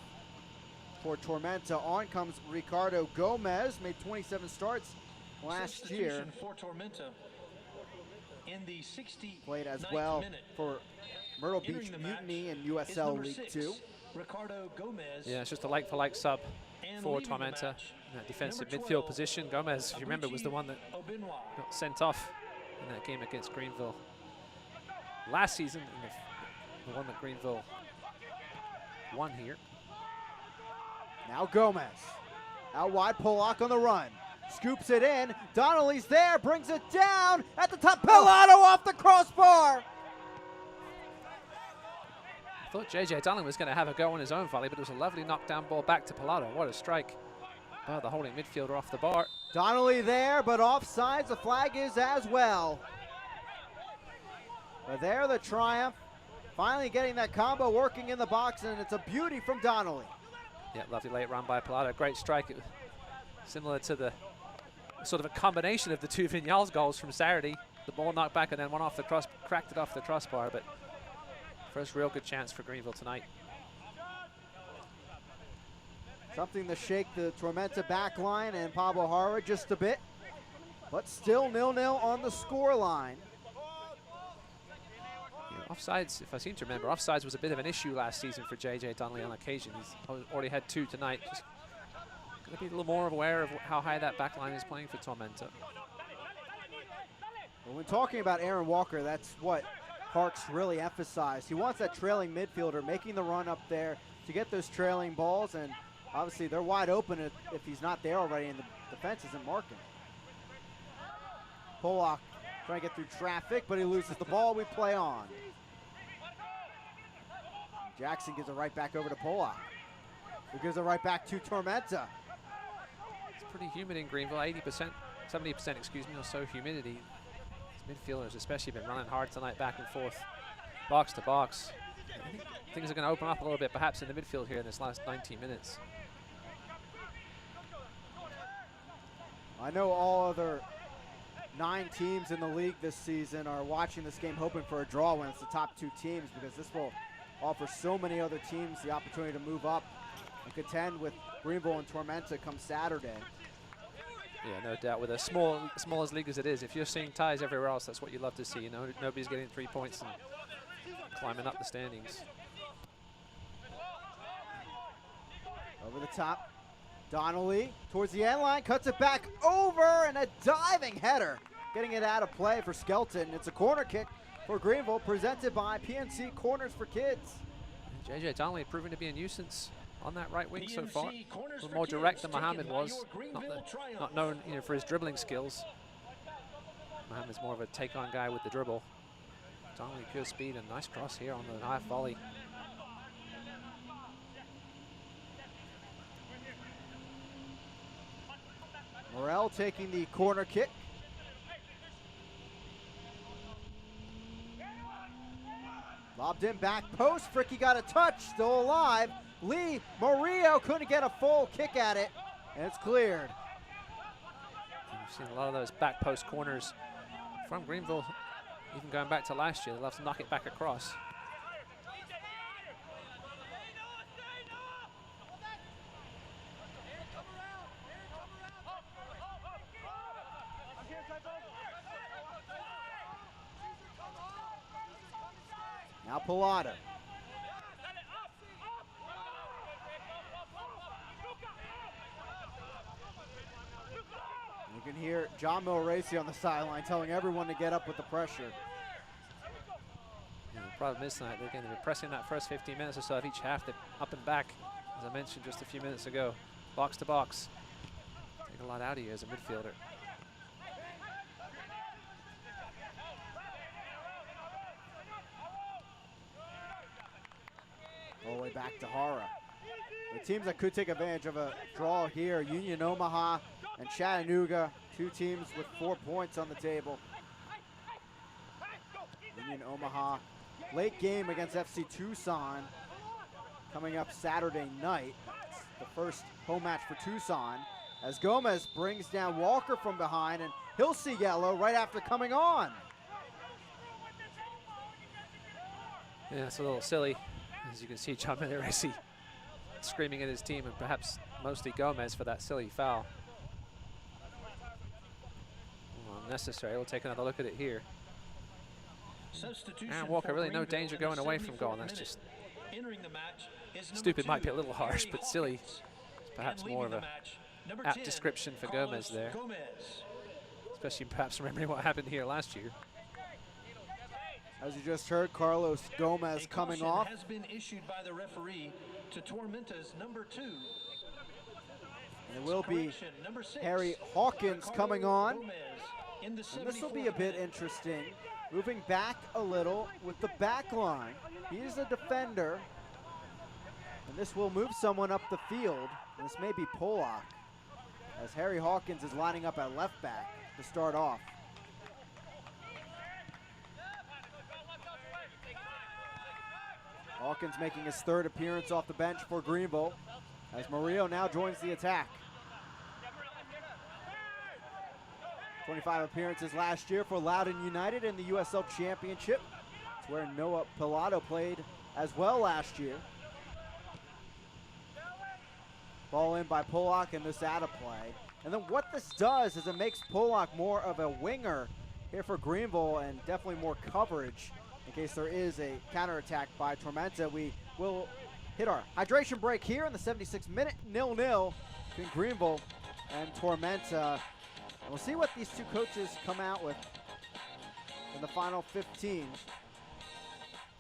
for Tormenta. On comes Ricardo Gomez, made 27 starts last year. For Tormenta in the 69th played as well minute. For Myrtle Beach Mutiny in USL League 2. Ricardo Gomez. Yeah, it's just a like-for-like sub for Tormenta. In that defensive midfield position. Gomez, if you remember, was the one that got sent off in that game against Greenville last season, and the one that Greenville won here. Now Gomez, out wide, Pollock on the run, scoops it in, Donnelly's there, brings it down, at the top, Pilato off the crossbar! I thought JJ Donnelly was going to have a go on his own volley, but it was a lovely knockdown ball back to Pilato. What a strike by the holding midfielder off the bar. Donnelly there, but offsides, the flag is as well. But there the Triumph, finally getting that combo working in the box, and it's a beauty from Donnelly. Yeah, lovely late run by Pilato, great strike. It was similar to the sort of a combination of the two Vignals goals from Saturday. The ball knocked back and then one off the cross, cracked it off the crossbar, but First real good chance for Greenville tonight. Something to shake the Tormenta back line and Pablo Hara just a bit. But still 0-0 on the score line. Yeah, offsides, if I seem to remember, offsides was a bit of an issue last season for J.J. Donnelly on occasion. He's already had 2 tonight. Just going to be a little more aware of how high that back line is playing for Tormenta. Well, when talking about Aaron Walker, that's what Parks really emphasized. He wants that trailing midfielder making the run up there to get those trailing balls, and obviously they're wide open if he's not there already and the defense isn't marking. Polak trying to get through traffic, but he loses the ball. We play on. Jackson gives it right back over to Polak, who gives it right back to Tormenta. It's pretty humid in Greenville, 80%, 70%, excuse me, or so humidity. These midfielders especially been running hard tonight, back and forth, box to box. I think things are going to open up a little bit, perhaps in the midfield here in this last 19 minutes. I know all other 9 teams in the league this season are watching this game hoping for a draw when it's the top 2 teams, because this will offer so many other teams the opportunity to move up and contend with Greenville and Tormenta come Saturday. Yeah, no doubt. With a small as league as it is, if you're seeing ties everywhere else, that's what you love to see. You know, nobody's getting 3 points and climbing up the standings. Over the top, Donnelly towards the end line, cuts it back over, and a diving header, getting it out of play for Skelton. It's a corner kick for Greenville, presented by PNC Corners for Kids. JJ Donnelly proving to be a nuisance on that right wing so far. A little more direct than Mohammed was. Not known, you know, for his dribbling skills. Mohammed's more of a take-on guy with the dribble. Donnelly pure speed and nice cross here on the high volley. Morel taking the corner kick. Lobbed in back post. Fricky got a touch, still alive. Lee Murillo couldn't get a full kick at it, and it's cleared. We've seen a lot of those back post corners from Greenville, even going back to last year. They love to knock it back across. Now Pilata. You can hear John Milracy on the sideline telling everyone to get up with the pressure. Yeah, the problem is tonight, they're going to be pressing that first 15 minutes or so of each half. They're up and back, as I mentioned just a few minutes ago. Box to box. Take a lot out of you as a midfielder. All the way back to Hara. The teams that could take advantage of a draw here, Union Omaha and Chattanooga, 2 teams with 4 points on the table. Union Omaha, late game against FC Tucson, coming up Saturday night. It's the first home match for Tucson, as Gomez brings down Walker from behind, and he'll see yellow right after coming on. Yeah, it's a little silly. As you can see, John Milracy screaming at his team, and perhaps mostly Gomez for that silly foul. Well, unnecessary. We'll take another look at it here. And Walker, really no danger going away from goal. That's just stupid. Might be a little harsh, but silly. It's perhaps more of a apt description for Gomez there. Especially perhaps remembering what happened here last year. As you just heard, Carlos Gomez coming off. Has been issued by the referee to Tormenta's number 2. And it will be Harry Hawkins coming on. And this will be a bit interesting. Moving back a little with the back line. He is a defender. And this will move someone up the field. This may be Polak, as Harry Hawkins is lining up at left back to start off. Hawkins making his 3rd appearance off the bench for Greenville, as Murillo now joins the attack. 25 appearances last year for Loudoun United in the USL Championship. It's where Noah Pilato played as well last year. Ball in by Pollock, and this out of play. And then what this does is it makes Pollock more of a winger here for Greenville, and definitely more coverage in case there is a counterattack by Tormenta. We will hit our hydration break here in the 76th minute, 0-0 between Greenville and Tormenta. And we'll see what these two coaches come out with in the final 15.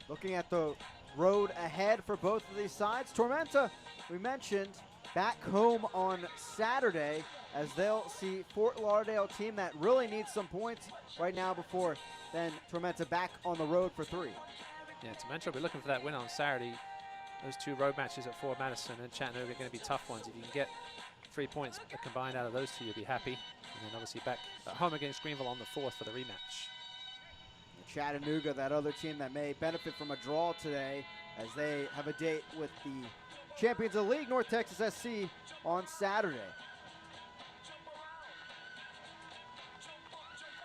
Looking at the road ahead for both of these sides. Tormenta, we mentioned, back home on Saturday as they'll see Fort Lauderdale team that really needs some points right now before then Tormenta back on the road for 3. Yeah, Tormenta will be looking for that win on Saturday. Those 2 road matches at Fort Madison and Chattanooga are going to be tough ones. If you can get 3 points combined out of those 2, you'll be happy. And then obviously back at home against Greenville on the 4th for the rematch. Chattanooga, that other team that may benefit from a draw today, as they have a date with the champions of the league, North Texas SC, on Saturday.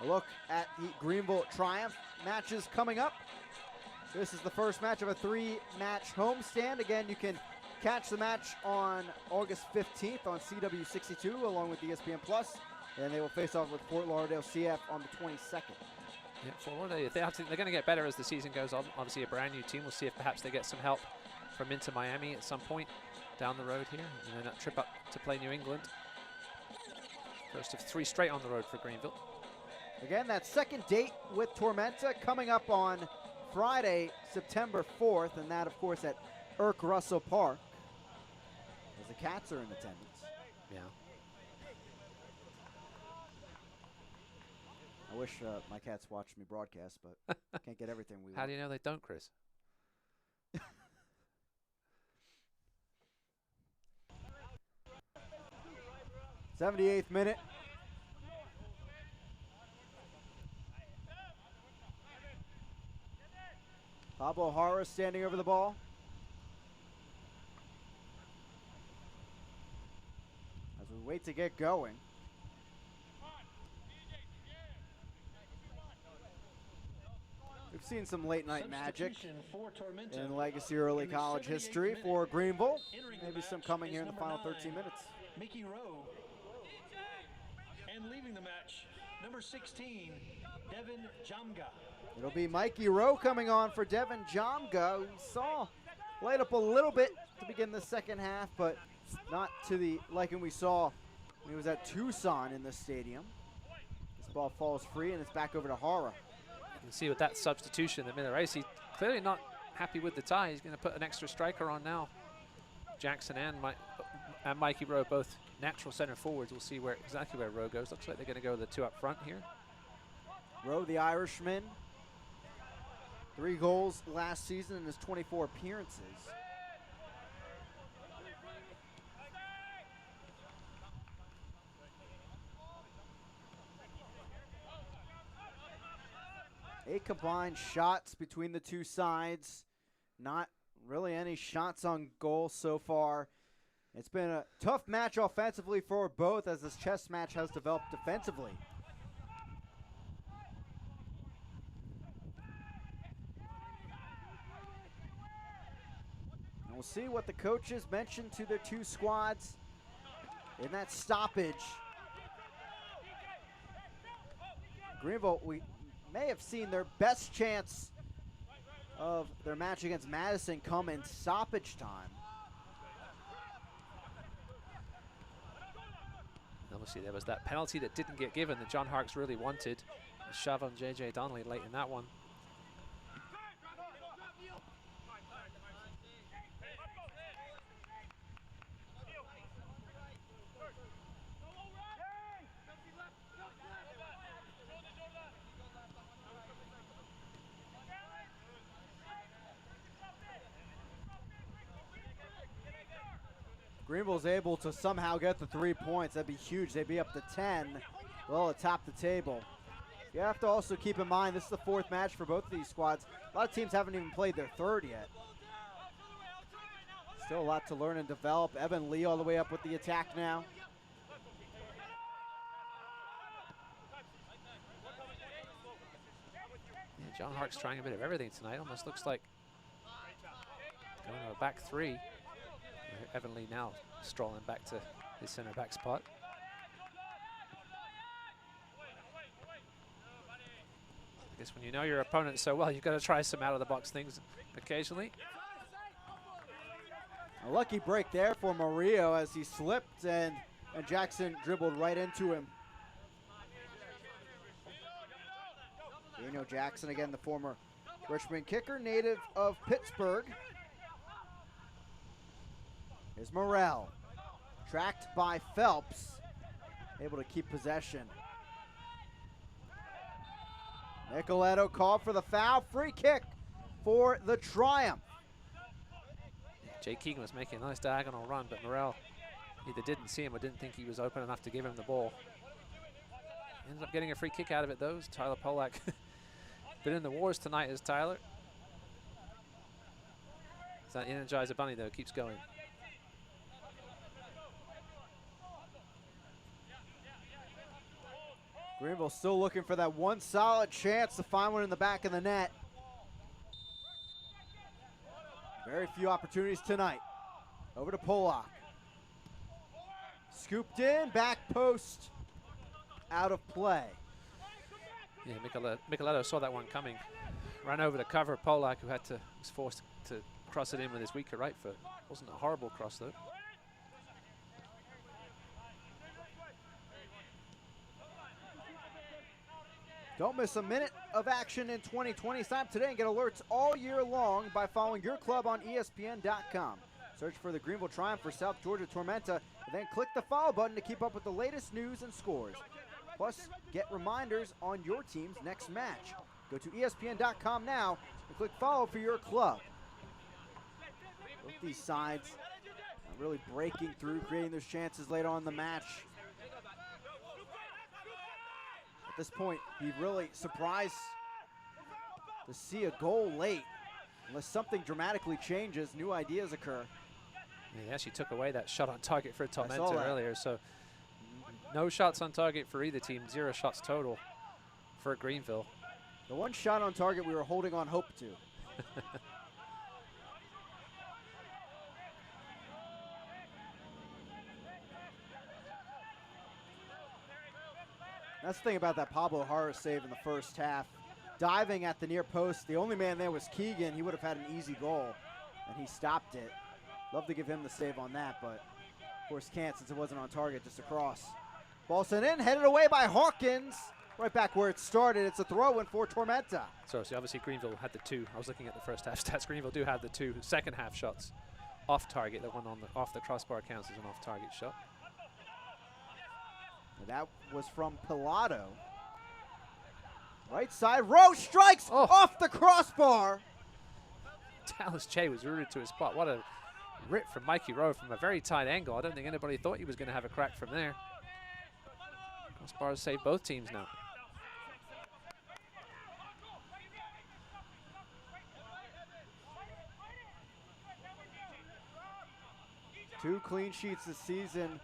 A look at the Greenville Triumph matches coming up. This is the first match of a 3-match homestand. Again, you can catch the match on August 15th on CW62 along with ESPN Plus, and they will face off with Fort Lauderdale CF on the 22nd. Yeah, Fort Lauderdale, they're going to get better as the season goes on. Obviously a brand new team. We'll see if perhaps they get some help from Inter Miami at some point down the road here, and then that trip up to play New England. First of 3 straight on the road for Greenville. Again, that second date with Tormenta coming up on Friday, September 4th, and that, of course, at Irk Russell Park, as the Cats are in attendance. Yeah. I wish my Cats watched me broadcast, but can't get everything we want. How do you know they don't, Chris? 78th minute. Pablo Hara standing over the ball. As we wait to get going. We've seen some late night magic in Legacy early college history for Greenville. Maybe some coming here in the final 13 minutes. Mickey Rowe. And leaving the match, number 16, Devin Jamga. It'll be Mikey Rowe coming on for Devin Jamga, who saw light up a little bit to begin the second half, but not to the liking we saw when he was at Tucson in the stadium. This ball falls free, and it's back over to Hara. You can see with that substitution in the middle race, he's clearly not happy with the tie. He's going to put an extra striker on now. Jackson and Mikey Rowe, both natural center forwards. We'll see exactly where Rowe goes. Looks like they're going to go the 2 up front here. Rowe, the Irishman, 3 goals last season in his 24 appearances. Eight combined shots between the two sides. Not really any shots on goal so far. It's been a tough match offensively for both, as this chess match has developed defensively. And we'll see what the coaches mentioned to their 2 squads in that stoppage. Greenville, we may have seen their best chance of their match against Madison come in stoppage time. Obviously, there was that penalty that didn't get given that John Harkes really wanted. A shove on J.J. Donnelly late in that one. Greenville's able to somehow get the 3 points. That'd be huge. They'd be up to 10, well atop the table. You have to also keep in mind this is the 4th match for both of these squads. A lot of teams haven't even played their 3rd yet. Still a lot to learn and develop. Evan Lee all the way up with the attack now. John Hark's trying a bit of everything tonight. Almost looks like going to a back three. Evan Lee now strolling back to his center back spot. I guess when you know your opponent so well, you've got to try some out-of-the-box things occasionally. A lucky break there for Murillo as he slipped and Jackson dribbled right into him. Daniel Jackson, again, the former Richmond kicker, native of Pittsburgh. Here's Morrell, tracked by Phelps, able to keep possession. Nicoletto called for the foul, free kick for the Triumph. Jay Keegan was making a nice diagonal run, but Morrell either didn't see him or didn't think he was open enough to give him the ball. Ends up getting a free kick out of it, though. Tyler Polak been in the wars tonight as Tyler. That Energizer Bunny, though, keeps going. Greenville still looking for that one solid chance to find one in the back of the net. Very few opportunities tonight. Over to Polak. Scooped in, back post, out of play. Yeah, Micheletto saw that one coming. Ran over to cover Polak, who was forced to cross it in with his weaker right foot. Wasn't a horrible cross, though. Don't miss a minute of action in 2020. Sign up today and get alerts all year long by following your club on ESPN.com. Search for the Greenville Triumph for South Georgia Tormenta, and then click the follow button to keep up with the latest news and scores. Plus, get reminders on your team's next match. Go to ESPN.com now and click follow for your club. Both these sides really breaking through, creating those chances later on in the match. At this point, be really surprised to see a goal late. Unless something dramatically changes, new ideas occur. Yeah, he actually took away that shot on target for Tormenta earlier, so no shots on target for either team, 0 shots total for Greenville. The one shot on target we were holding on hope to. That's the thing about that Pablo Harris save in the first half. Diving at the near post, the only man there was Keegan. He would have had an easy goal, and he stopped it. Love to give him the save on that, but of course can't since it wasn't on target, just across. Ball sent in, headed away by Hawkins. Right back where it started. It's a throw-in for Tormenta. So obviously Greenville had the 2. I was looking at the first half stats. Greenville do have the 2 second half shots off target. The one on off the crossbar counts as an off target shot. That was from Pilato. Right side, Rowe strikes off the crossbar. Dallas Jay was rooted to his spot. What a rip from Mikey Rowe from a very tight angle. I don't think anybody thought he was going to have a crack from there. Crossbars saved both teams now. Two clean sheets this season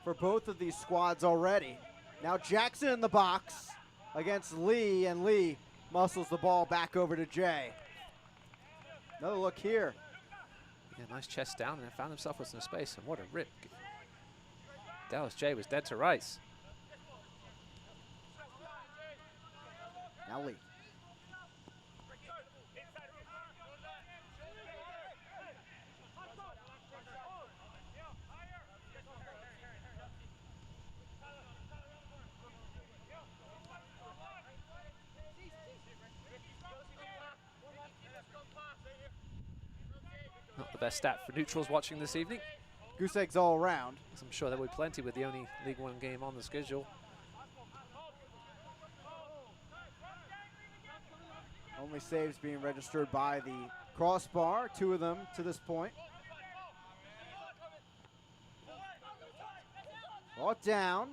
for both of these squads already. Now Jackson in the box against Lee, and Lee muscles the ball back over to Jay. Another look here. Yeah, nice chest down, and found himself with some space, and what a rip. Dallas Jay was dead to rights. Now Lee. Not the best stat for neutrals watching this evening. Goose eggs all around. As I'm sure there will be plenty with the only League One game on the schedule. Only saves being registered by the crossbar, 2 of them to this point. Brought down.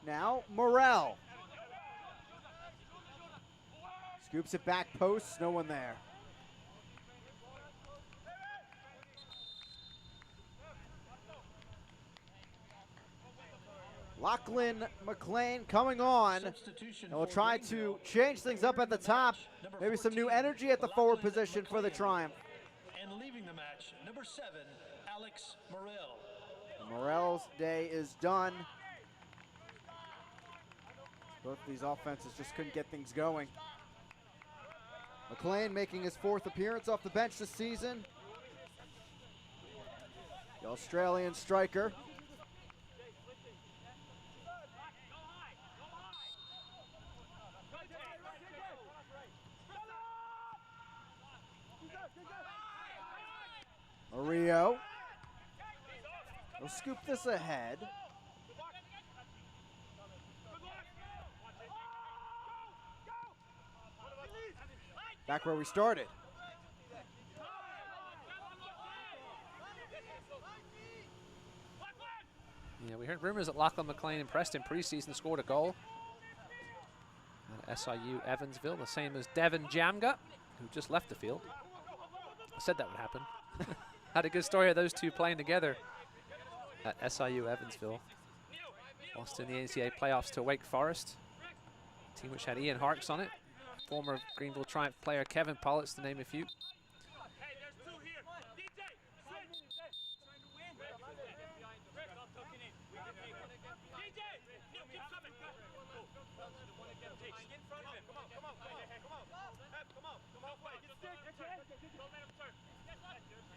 Now Morrell. Scoops it back post, no one there. Lachlan McLean coming on, and we'll try to change things up at the top. Maybe some new energy at the forward position for the Triumph. And leaving the match, number 7, Alex Morrell. Morrell's day is done. Both of these offenses just couldn't get things going. McLean making his 4th appearance off the bench this season. The Australian striker. Mario will scoop this ahead. Back where we started. Yeah, we heard rumors that Lachlan McLean impressed in preseason, scored a goal at SIU Evansville, the same as Devin Jamga, who just left the field. I said that would happen. Had a good story of those two playing together at SIU Evansville. Lost in the NCAA playoffs to Wake Forest, a team which had Ian Harkes on it. Former Greenville Triumph player Kevin Pollitt's to name a few.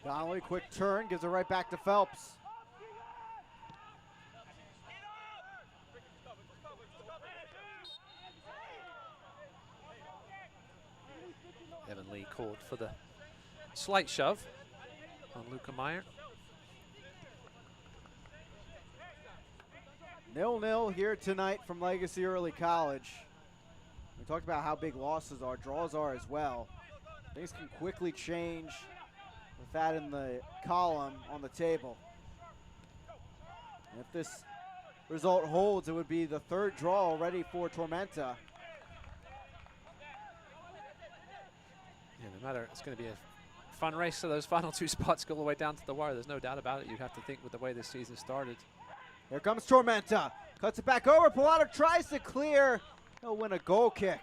Donnelly, quick turn, gives it right back to Phelps. Evan Lee called for the slight shove on Luca Meyer. 0-0 here tonight from Legacy Early College. We talked about how big losses are, draws are as well. Things can quickly change with that in the column on the table. And if this result holds, it would be the 3rd draw already for Tormenta. Yeah, no matter, it's going to be a fun race to those final 2 spots, go all the way down to the wire. There's no doubt about it. You have to think with the way this season started. Here comes Tormenta. Cuts it back over. Pilato tries to clear. He'll win a goal kick.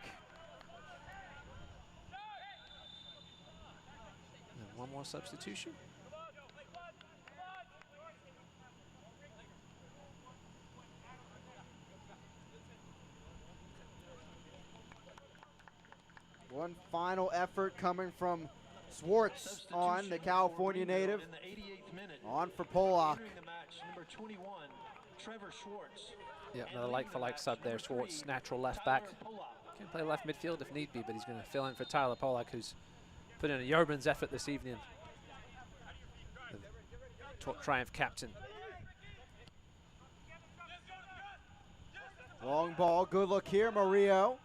And one more substitution. One final effort coming from Swartz on the California native. On for Polak. Number 21, Trevor Schwartz. Yeah, another like-for-like sub there. Schwartz, natural left back. Can play left midfield if need be, but he's going to fill in for Tyler Polak, who's put in a yeoman's effort this evening. The Triumph captain. Long ball, good look here, Mario.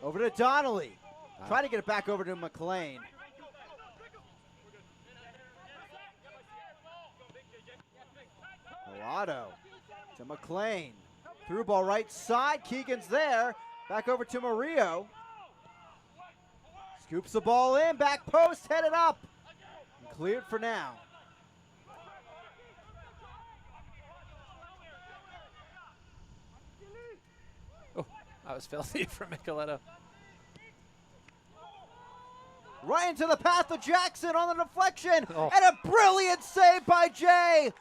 Over to Donnelly. Trying to get it back over to McLean. Pilato to McLean. Through ball right side. Keegan's there. Back over to Mario. Scoops the ball in. Back post. Headed up. And cleared for now. Oh, that was filthy from Micheletto. Right into the path of Jackson on the deflection. Oh. And a brilliant save by Jay.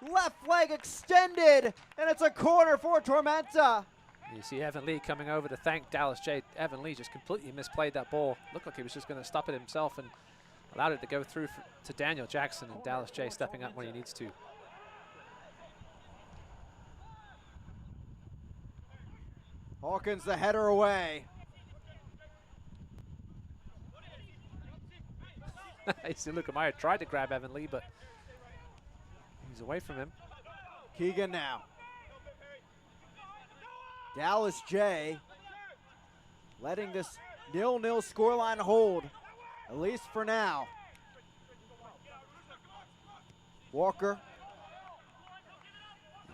Left leg extended, and it's a corner for Tormenta. You see Evan Lee coming over to thank Dallas J. Evan Lee just completely misplayed that ball. Looked like he was just going to stop it himself and allowed it to go through to Daniel Jackson, and Dallas J. stepping up when he needs to. Hawkins the header away. You see Luca Meyer tried to grab Evan Lee, but he's away from him. Keegan now. Dallas J. letting this 0-0 scoreline hold, at least for now. Walker.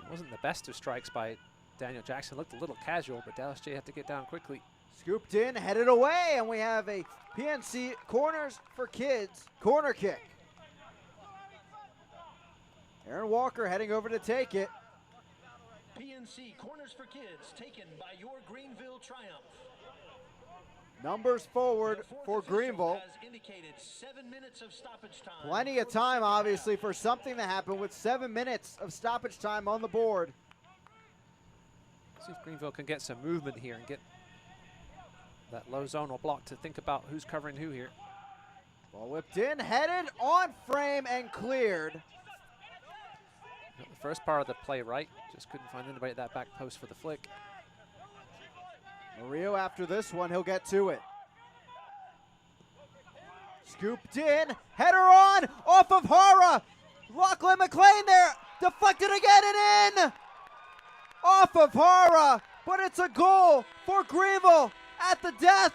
It wasn't the best of strikes by Daniel Jackson. Looked a little casual, but Dallas J had to get down quickly. Scooped in, headed away, and we have a PNC Corners for Kids corner kick. Aaron Walker heading over to take it. PNC Corners for Kids, taken by your Greenville Triumph. Numbers forward for Greenville. Has indicated 7 minutes of stoppage time. Plenty of time, obviously, for something to happen with 7 minutes of stoppage time on the board. See if Greenville can get some movement here and get that low zonal block to think about who's covering who here. Ball whipped in, headed on frame and cleared. Got the first part of the play right, just couldn't find anybody at that back post for the flick. Murillo after this one, he'll get to it. Scooped in, header on, off of Hara. Lachlan McLean there, deflected again and in. Off of Hara, but it's a goal for Greenville at the death.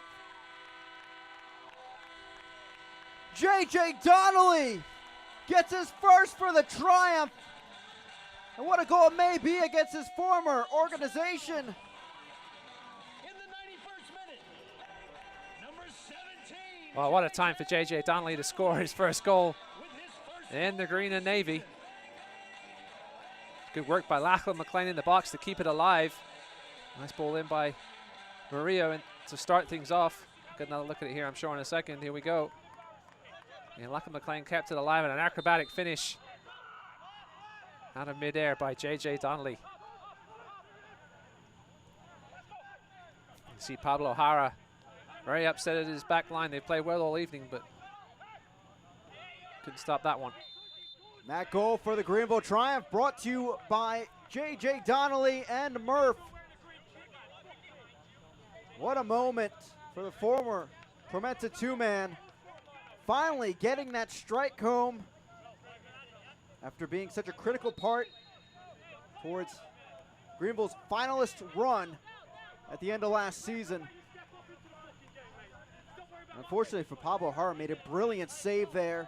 J.J. Donnelly gets his first for the Triumph. And what a goal it may be against his former organization. Well, what a time for J.J. Donnelly to score his first goal in the green and navy. Good work by Lachlan McLean in the box to keep it alive. Nice ball in by Murillo to start things off. Get another look at it here, I'm sure, in a second. Here we go. And Lachlan McLean kept it alive in an acrobatic finish out of midair by J.J. Donnelly. You see Pablo Hara very upset at his back line. They played well all evening, but couldn't stop that one. That goal for the Greenville Triumph brought to you by J.J. Donnelly and Murph. What a moment for the former Tormenta two-man. Finally getting that strike home after being such a critical part towards Greenville's finalist run at the end of last season. Unfortunately for Pablo Hara, made a brilliant save there.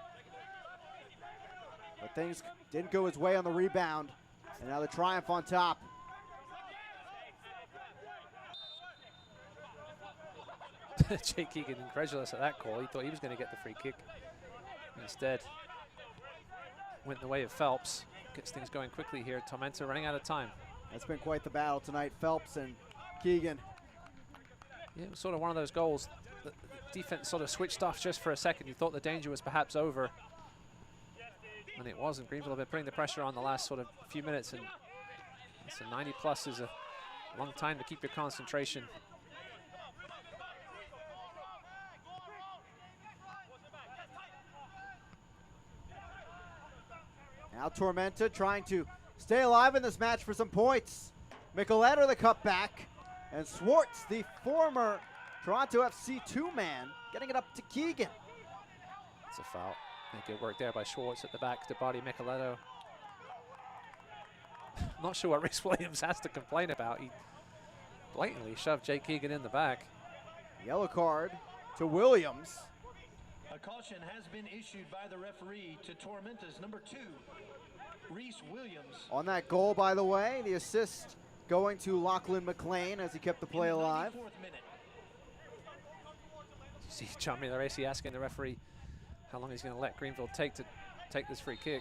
But things didn't go his way on the rebound. And now the Triumph on top. Jake Keegan incredulous at that call. He thought he was going to get the free kick. Instead, went the way of Phelps. Gets things going quickly here. Tormenta running out of time. That's been quite the battle tonight, Phelps and Keegan. Yeah, it was sort of one of those goals. The defense sort of switched off just for a second. You thought the danger was perhaps over. And it wasn't. Greenville have been putting the pressure on the last sort of few minutes. And so 90 plus is a long time to keep your concentration. Now Tormenta trying to stay alive in this match for some points. Micheletto the cutback. And Swartz, the former Toronto FC two-man, getting it up to Keegan. It's a foul. And good work there by Schwartz at the back to body Micheletto. Not sure what Rhys Williams has to complain about. He blatantly shoved Jake Keegan in the back. Yellow card to Williams. A caution has been issued by the referee to Tormenta's number 2, Rhys Williams. On that goal, by the way, the assist going to Lachlan McLean as he kept the play alive. You see John Milaresi asking the referee how long he's going to let Greenville take to take this free kick.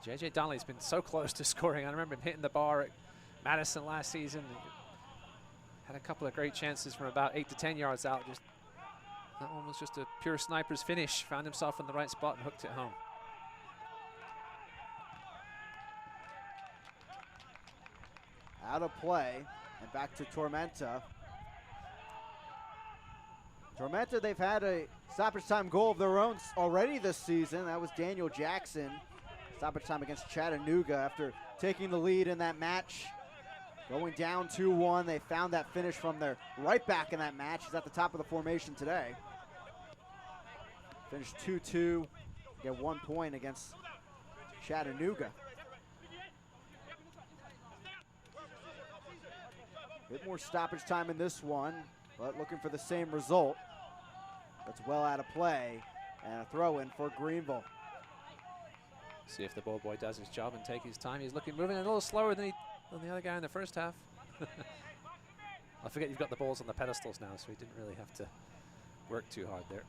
J.J. Donnelly's been so close to scoring. I remember him hitting the bar at Madison last season. Had a couple of great chances from about 8 to 10 yards out. That one was just a pure sniper's finish. Found himself in the right spot and hooked it home. Out of play and back to Tormenta. Tormenta, they've had a stoppage time goal of their own already this season. That was Daniel Jackson. Stoppage time against Chattanooga after taking the lead in that match. Going down 2-1, they found that finish from their right back in that match. He's at the top of the formation today. Finished 2-2, get 1 point against Chattanooga. Bit more stoppage time in this one, but looking for the same result. That's well out of play, and a throw in for Greenville. See if the ball boy does his job and take his time. He's moving a little slower than the other guy in the first half. I forget you've got the balls on the pedestals now, so he didn't really have to work too hard there.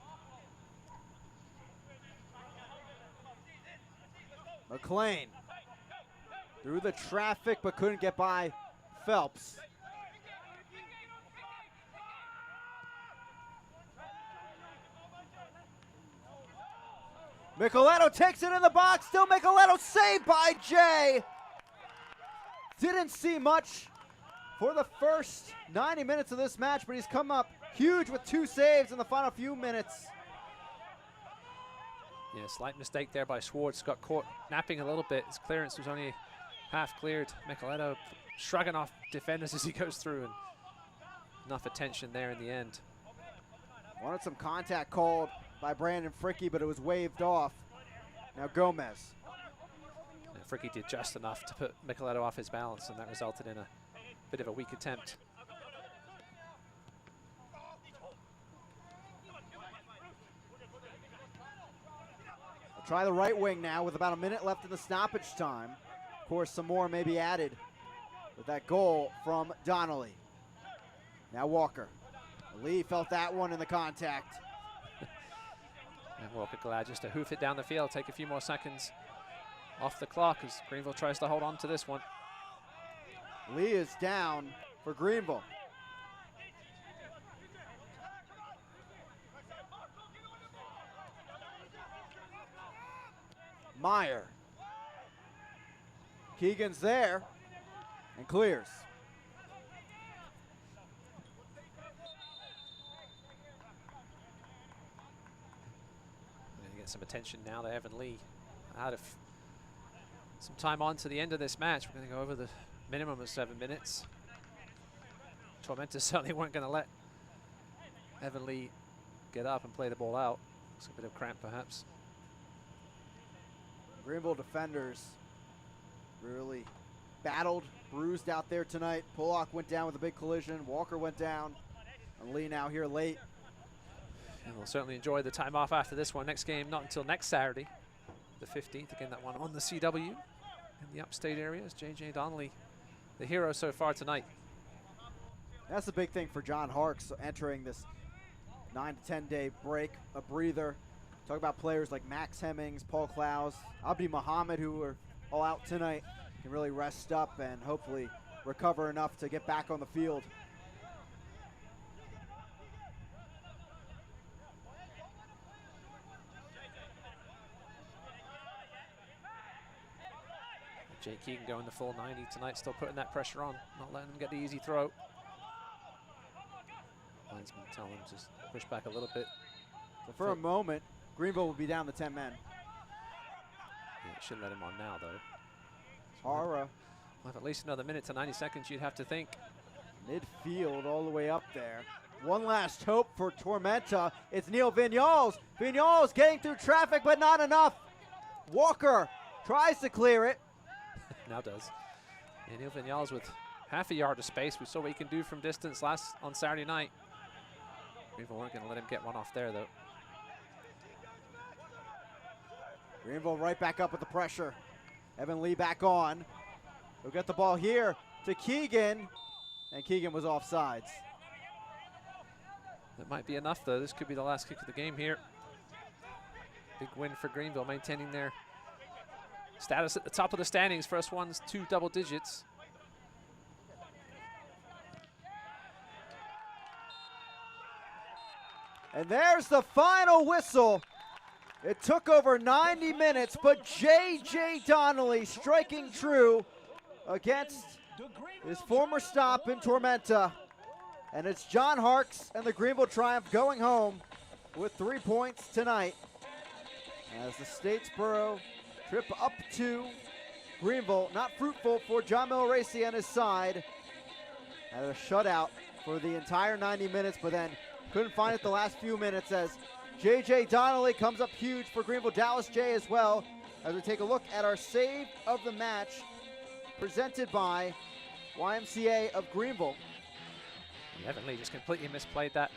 McLean through the traffic, but couldn't get by Phelps. Micheletto takes it in the box. Still Micheletto, saved by Jay. Didn't see much for the first 90 minutes of this match, but he's come up huge with 2 saves in the final few minutes. Yeah, slight mistake there by Schwartz. Got caught napping a little bit. His clearance was only half cleared. Micheletto shrugging off defenders as he goes through, and enough attention there in the end. Wanted some contact called by Brandon Fricke, but it was waved off. Now Gomez. And Fricke did just enough to put Micheletto off his balance, and that resulted in a bit of a weak attempt. We'll try the right wing now with about a minute left in the stoppage time. Of course, some more may be added with that goal from Donnelly. Now Walker. Lee felt that one in the contact. And Walker glad just to hoof it down the field, take a few more seconds off the clock as Greenville tries to hold on to this one. Lee is down for Greenville. Meyer. Keegan's there and clears. Get some attention now to Evan Lee. Out of some time on to the end of this match. We're going to go over the minimum of 7 minutes. Tormenta certainly weren't going to let Evan Lee get up and play the ball out. It's a bit of cramp perhaps. Greenville defenders really battled, bruised out there tonight. Pollock went down with a big collision. Walker went down. And Lee now here late. And we'll certainly enjoy the time off after this one. Next game not until next Saturday, the 15th. Again, that one on the CW in the upstate area. Is J.J. Donnelly the hero so far tonight? That's the big thing for John Harkes entering this 9 to 10 day break, a breather. Talk about players like Max Hemmings, Paul Klaus, Abdi Muhammad, who are all out tonight, can really rest up and hopefully recover enough to get back on the field. Jake Keegan going the full 90 tonight, still putting that pressure on, not letting him get the easy throw. Linesman telling him to just push back a little bit. So for a moment, Greenville will be down to 10 men. Yeah, shouldn't let him on now, though. Hara. We'll have at least another minute to 90 seconds, you'd have to think. Midfield all the way up there. One last hope for Tormenta. It's Neil Vignals. Vignals getting through traffic, but not enough. Walker tries to clear it. Now does. And Neil Vignals with half a yard of space. We saw what he can do from distance on Saturday night. Greenville weren't going to let him get one off there, though. Greenville right back up with the pressure. Evan Lee back on. He'll get the ball here to Keegan, and Keegan was offsides. That might be enough, though. This could be the last kick of the game here. Big win for Greenville, maintaining their status at the top of the standings. First one's 2 double digits. And there's the final whistle. It took over 90 minutes, but J.J. Donnelly striking true against his former stop in Tormenta. And it's John Harkes and the Greenville Triumph going home with 3 points tonight as the Statesboro trip up to Greenville, not fruitful for John Milracy and his side. Had a shutout for the entire 90 minutes, but then couldn't find it the last few minutes as J.J. Donnelly comes up huge for Greenville. Dallas J as well, as we take a look at our save of the match presented by YMCA of Greenville. Evan Lee just completely misplayed that.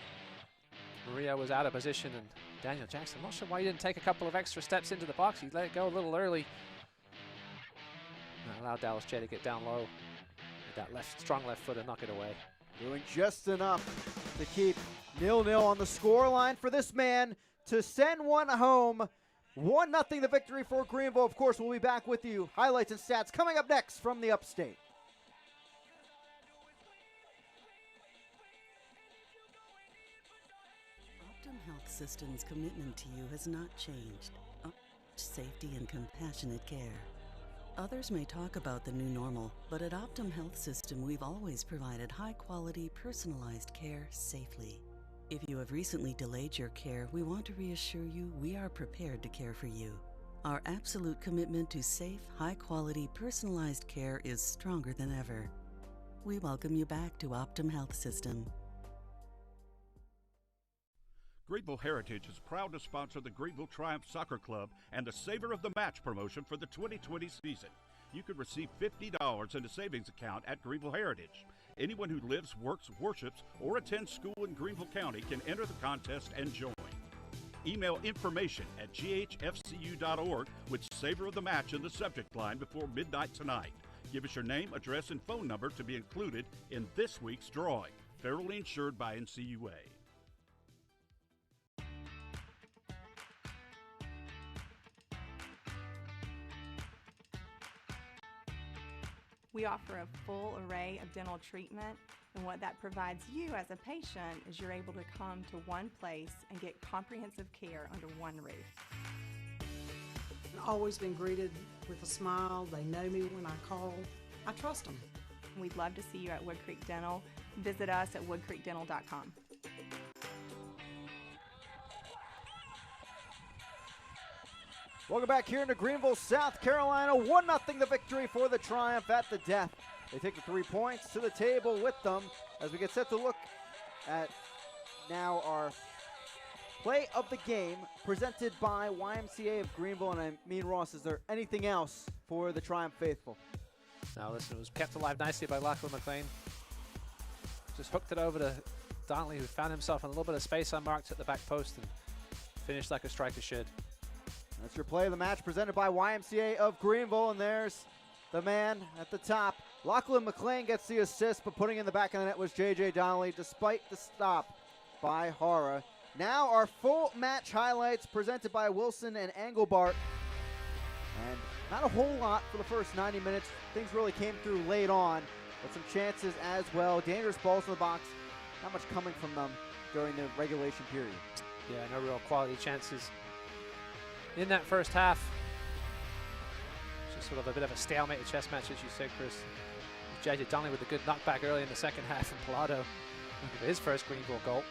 Maria was out of position, and Daniel Jackson, I'm not sure why he didn't take a couple of extra steps into the box. He let it go a little early. That allowed Dallas J to get down low with that strong left foot and knock it away. doing just enough to keep 0-0 on the scoreline for this man to send one home. 1-0 the victory for Greenville. Of course, we'll be back with you. Highlights and stats coming up next from the Upstate. Optum Health System's commitment to you has not changed. Safety and compassionate care. Others may talk about the new normal, but at Optum Health System, we've always provided high-quality, personalized care safely. If you have recently delayed your care, we want to reassure you we are prepared to care for you. Our absolute commitment to safe, high-quality, personalized care is stronger than ever. We welcome you back to Optum Health System. Greenville Heritage is proud to sponsor the Greenville Triumph Soccer Club and the Savor of the Match promotion for the 2020 season. You can receive $50 in a savings account at Greenville Heritage. Anyone who lives, works, worships, or attends school in Greenville County can enter the contest and join. Email information at ghfcu.org with Savor of the Match in the subject line before midnight tonight. Give us your name, address, and phone number to be included in this week's drawing. Federally insured by NCUA. We offer a full array of dental treatment, and what that provides you as a patient is you're able to come to one place and get comprehensive care under one roof. I've always been greeted with a smile. They know me when I call. I trust them. We'd love to see you at Wood Creek Dental. Visit us at woodcreekdental.com. Welcome back here into Greenville, South Carolina. 1-0 the victory for the Triumph at the death. They take the 3 points to the table with them as we get set to look at now our play of the game presented by YMCA of Greenville. And I mean, Ross, is there anything else for the Triumph faithful? Now listen, it was kept alive nicely by Lachlan McLean. Just hooked it over to Donnelly, who found himself in a little bit of space unmarked at the back post and finished like a striker should. That's your play of the match presented by YMCA of Greenville, and there's the man at the top. Lachlan McLean gets the assist, but putting in the back of the net was J.J. Donnelly, despite the stop by Hara. Now our full match highlights presented by Wilson and Engelbart. And not a whole lot for the first 90 minutes. Things really came through late on, but some chances as well. Dangerous balls in the box. Not much coming from them during the regulation period. Yeah, no real quality chances in that first half. Just sort of a bit of a stalemate, a chess match, as you said, Chris. J.J. Donnelly with a good knockback early in the second half, and Pilato looking for his first Greenville goal.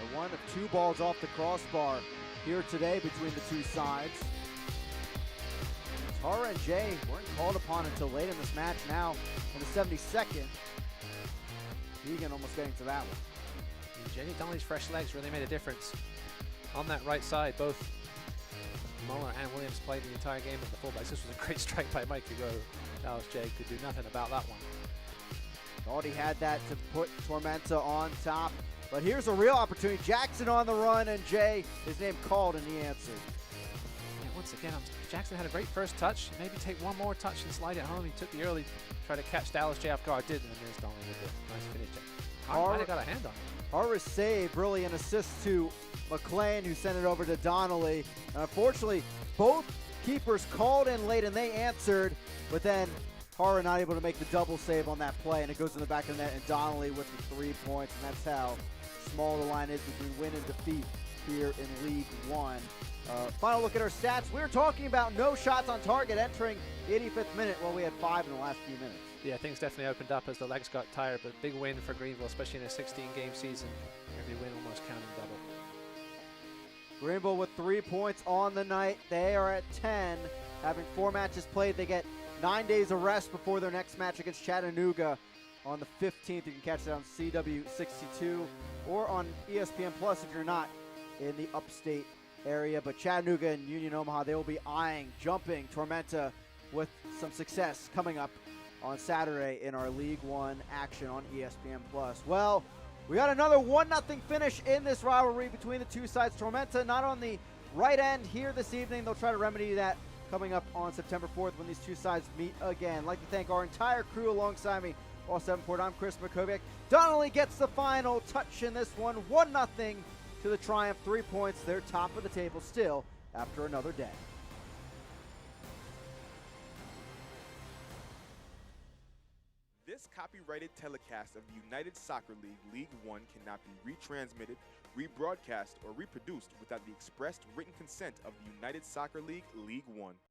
And one of two balls off the crossbar here today between the two sides. Tara and Jay weren't called upon until late in this match. Now in the 72nd, Egan almost getting to that one. J.J. Donnelly's fresh legs really made a difference on that right side. Both Muller and Williams played the entire game at the fullbacks. This was a great strike by Mikey Rowe. Dallas Jay could do nothing about that one. Thought he had that to put Tormenta on top. But here's a real opportunity. Jackson on the run, and Jay, his name called, and he answered. Yeah, once again, Jackson had a great first touch. Maybe take one more touch and slide it home. He took the early, try to catch Dallas Jay off guard. Didn't, and there's Donnelly with it. Nice finish. Might have got a hand on it. Harris save, really an assist to McLean, who sent it over to Donnelly. Unfortunately, both keepers called in late and they answered, but then Hara not able to make the double save on that play, and it goes in the back of the net, and Donnelly with the 3 points, and that's how small the line is between win and defeat here in League One. Final look at our stats. We were talking about no shots on target entering the 85th minute. Well, we had 5 in the last few minutes. Yeah, things definitely opened up as the legs got tired, but big win for Greenville, especially in a 16-game season. Every win almost counting double. Greenville with 3 points on the night. They are at 10. Having 4 matches played, they get 9 days of rest before their next match against Chattanooga on the 15th. You can catch it on CW62 or on ESPN Plus if you're not in the upstate area. But Chattanooga and Union Omaha, they will be eyeing, jumping Tormenta with some success coming up on Saturday in our League One action on ESPN Plus. Well, we got another 1-0 finish in this rivalry between the two sides. Tormenta not on the right end here this evening. They'll try to remedy that coming up on September 4th when these two sides meet again. I'd like to thank our entire crew alongside me. All 7-Port, I'm Chris Makovic. Donnelly gets the final touch in this one. 1-0 to the Triumph. 3 points. They're top of the table still after another day. This copyrighted telecast of the United Soccer League League One cannot be retransmitted, rebroadcast, or reproduced without the expressed written consent of the United Soccer League League One.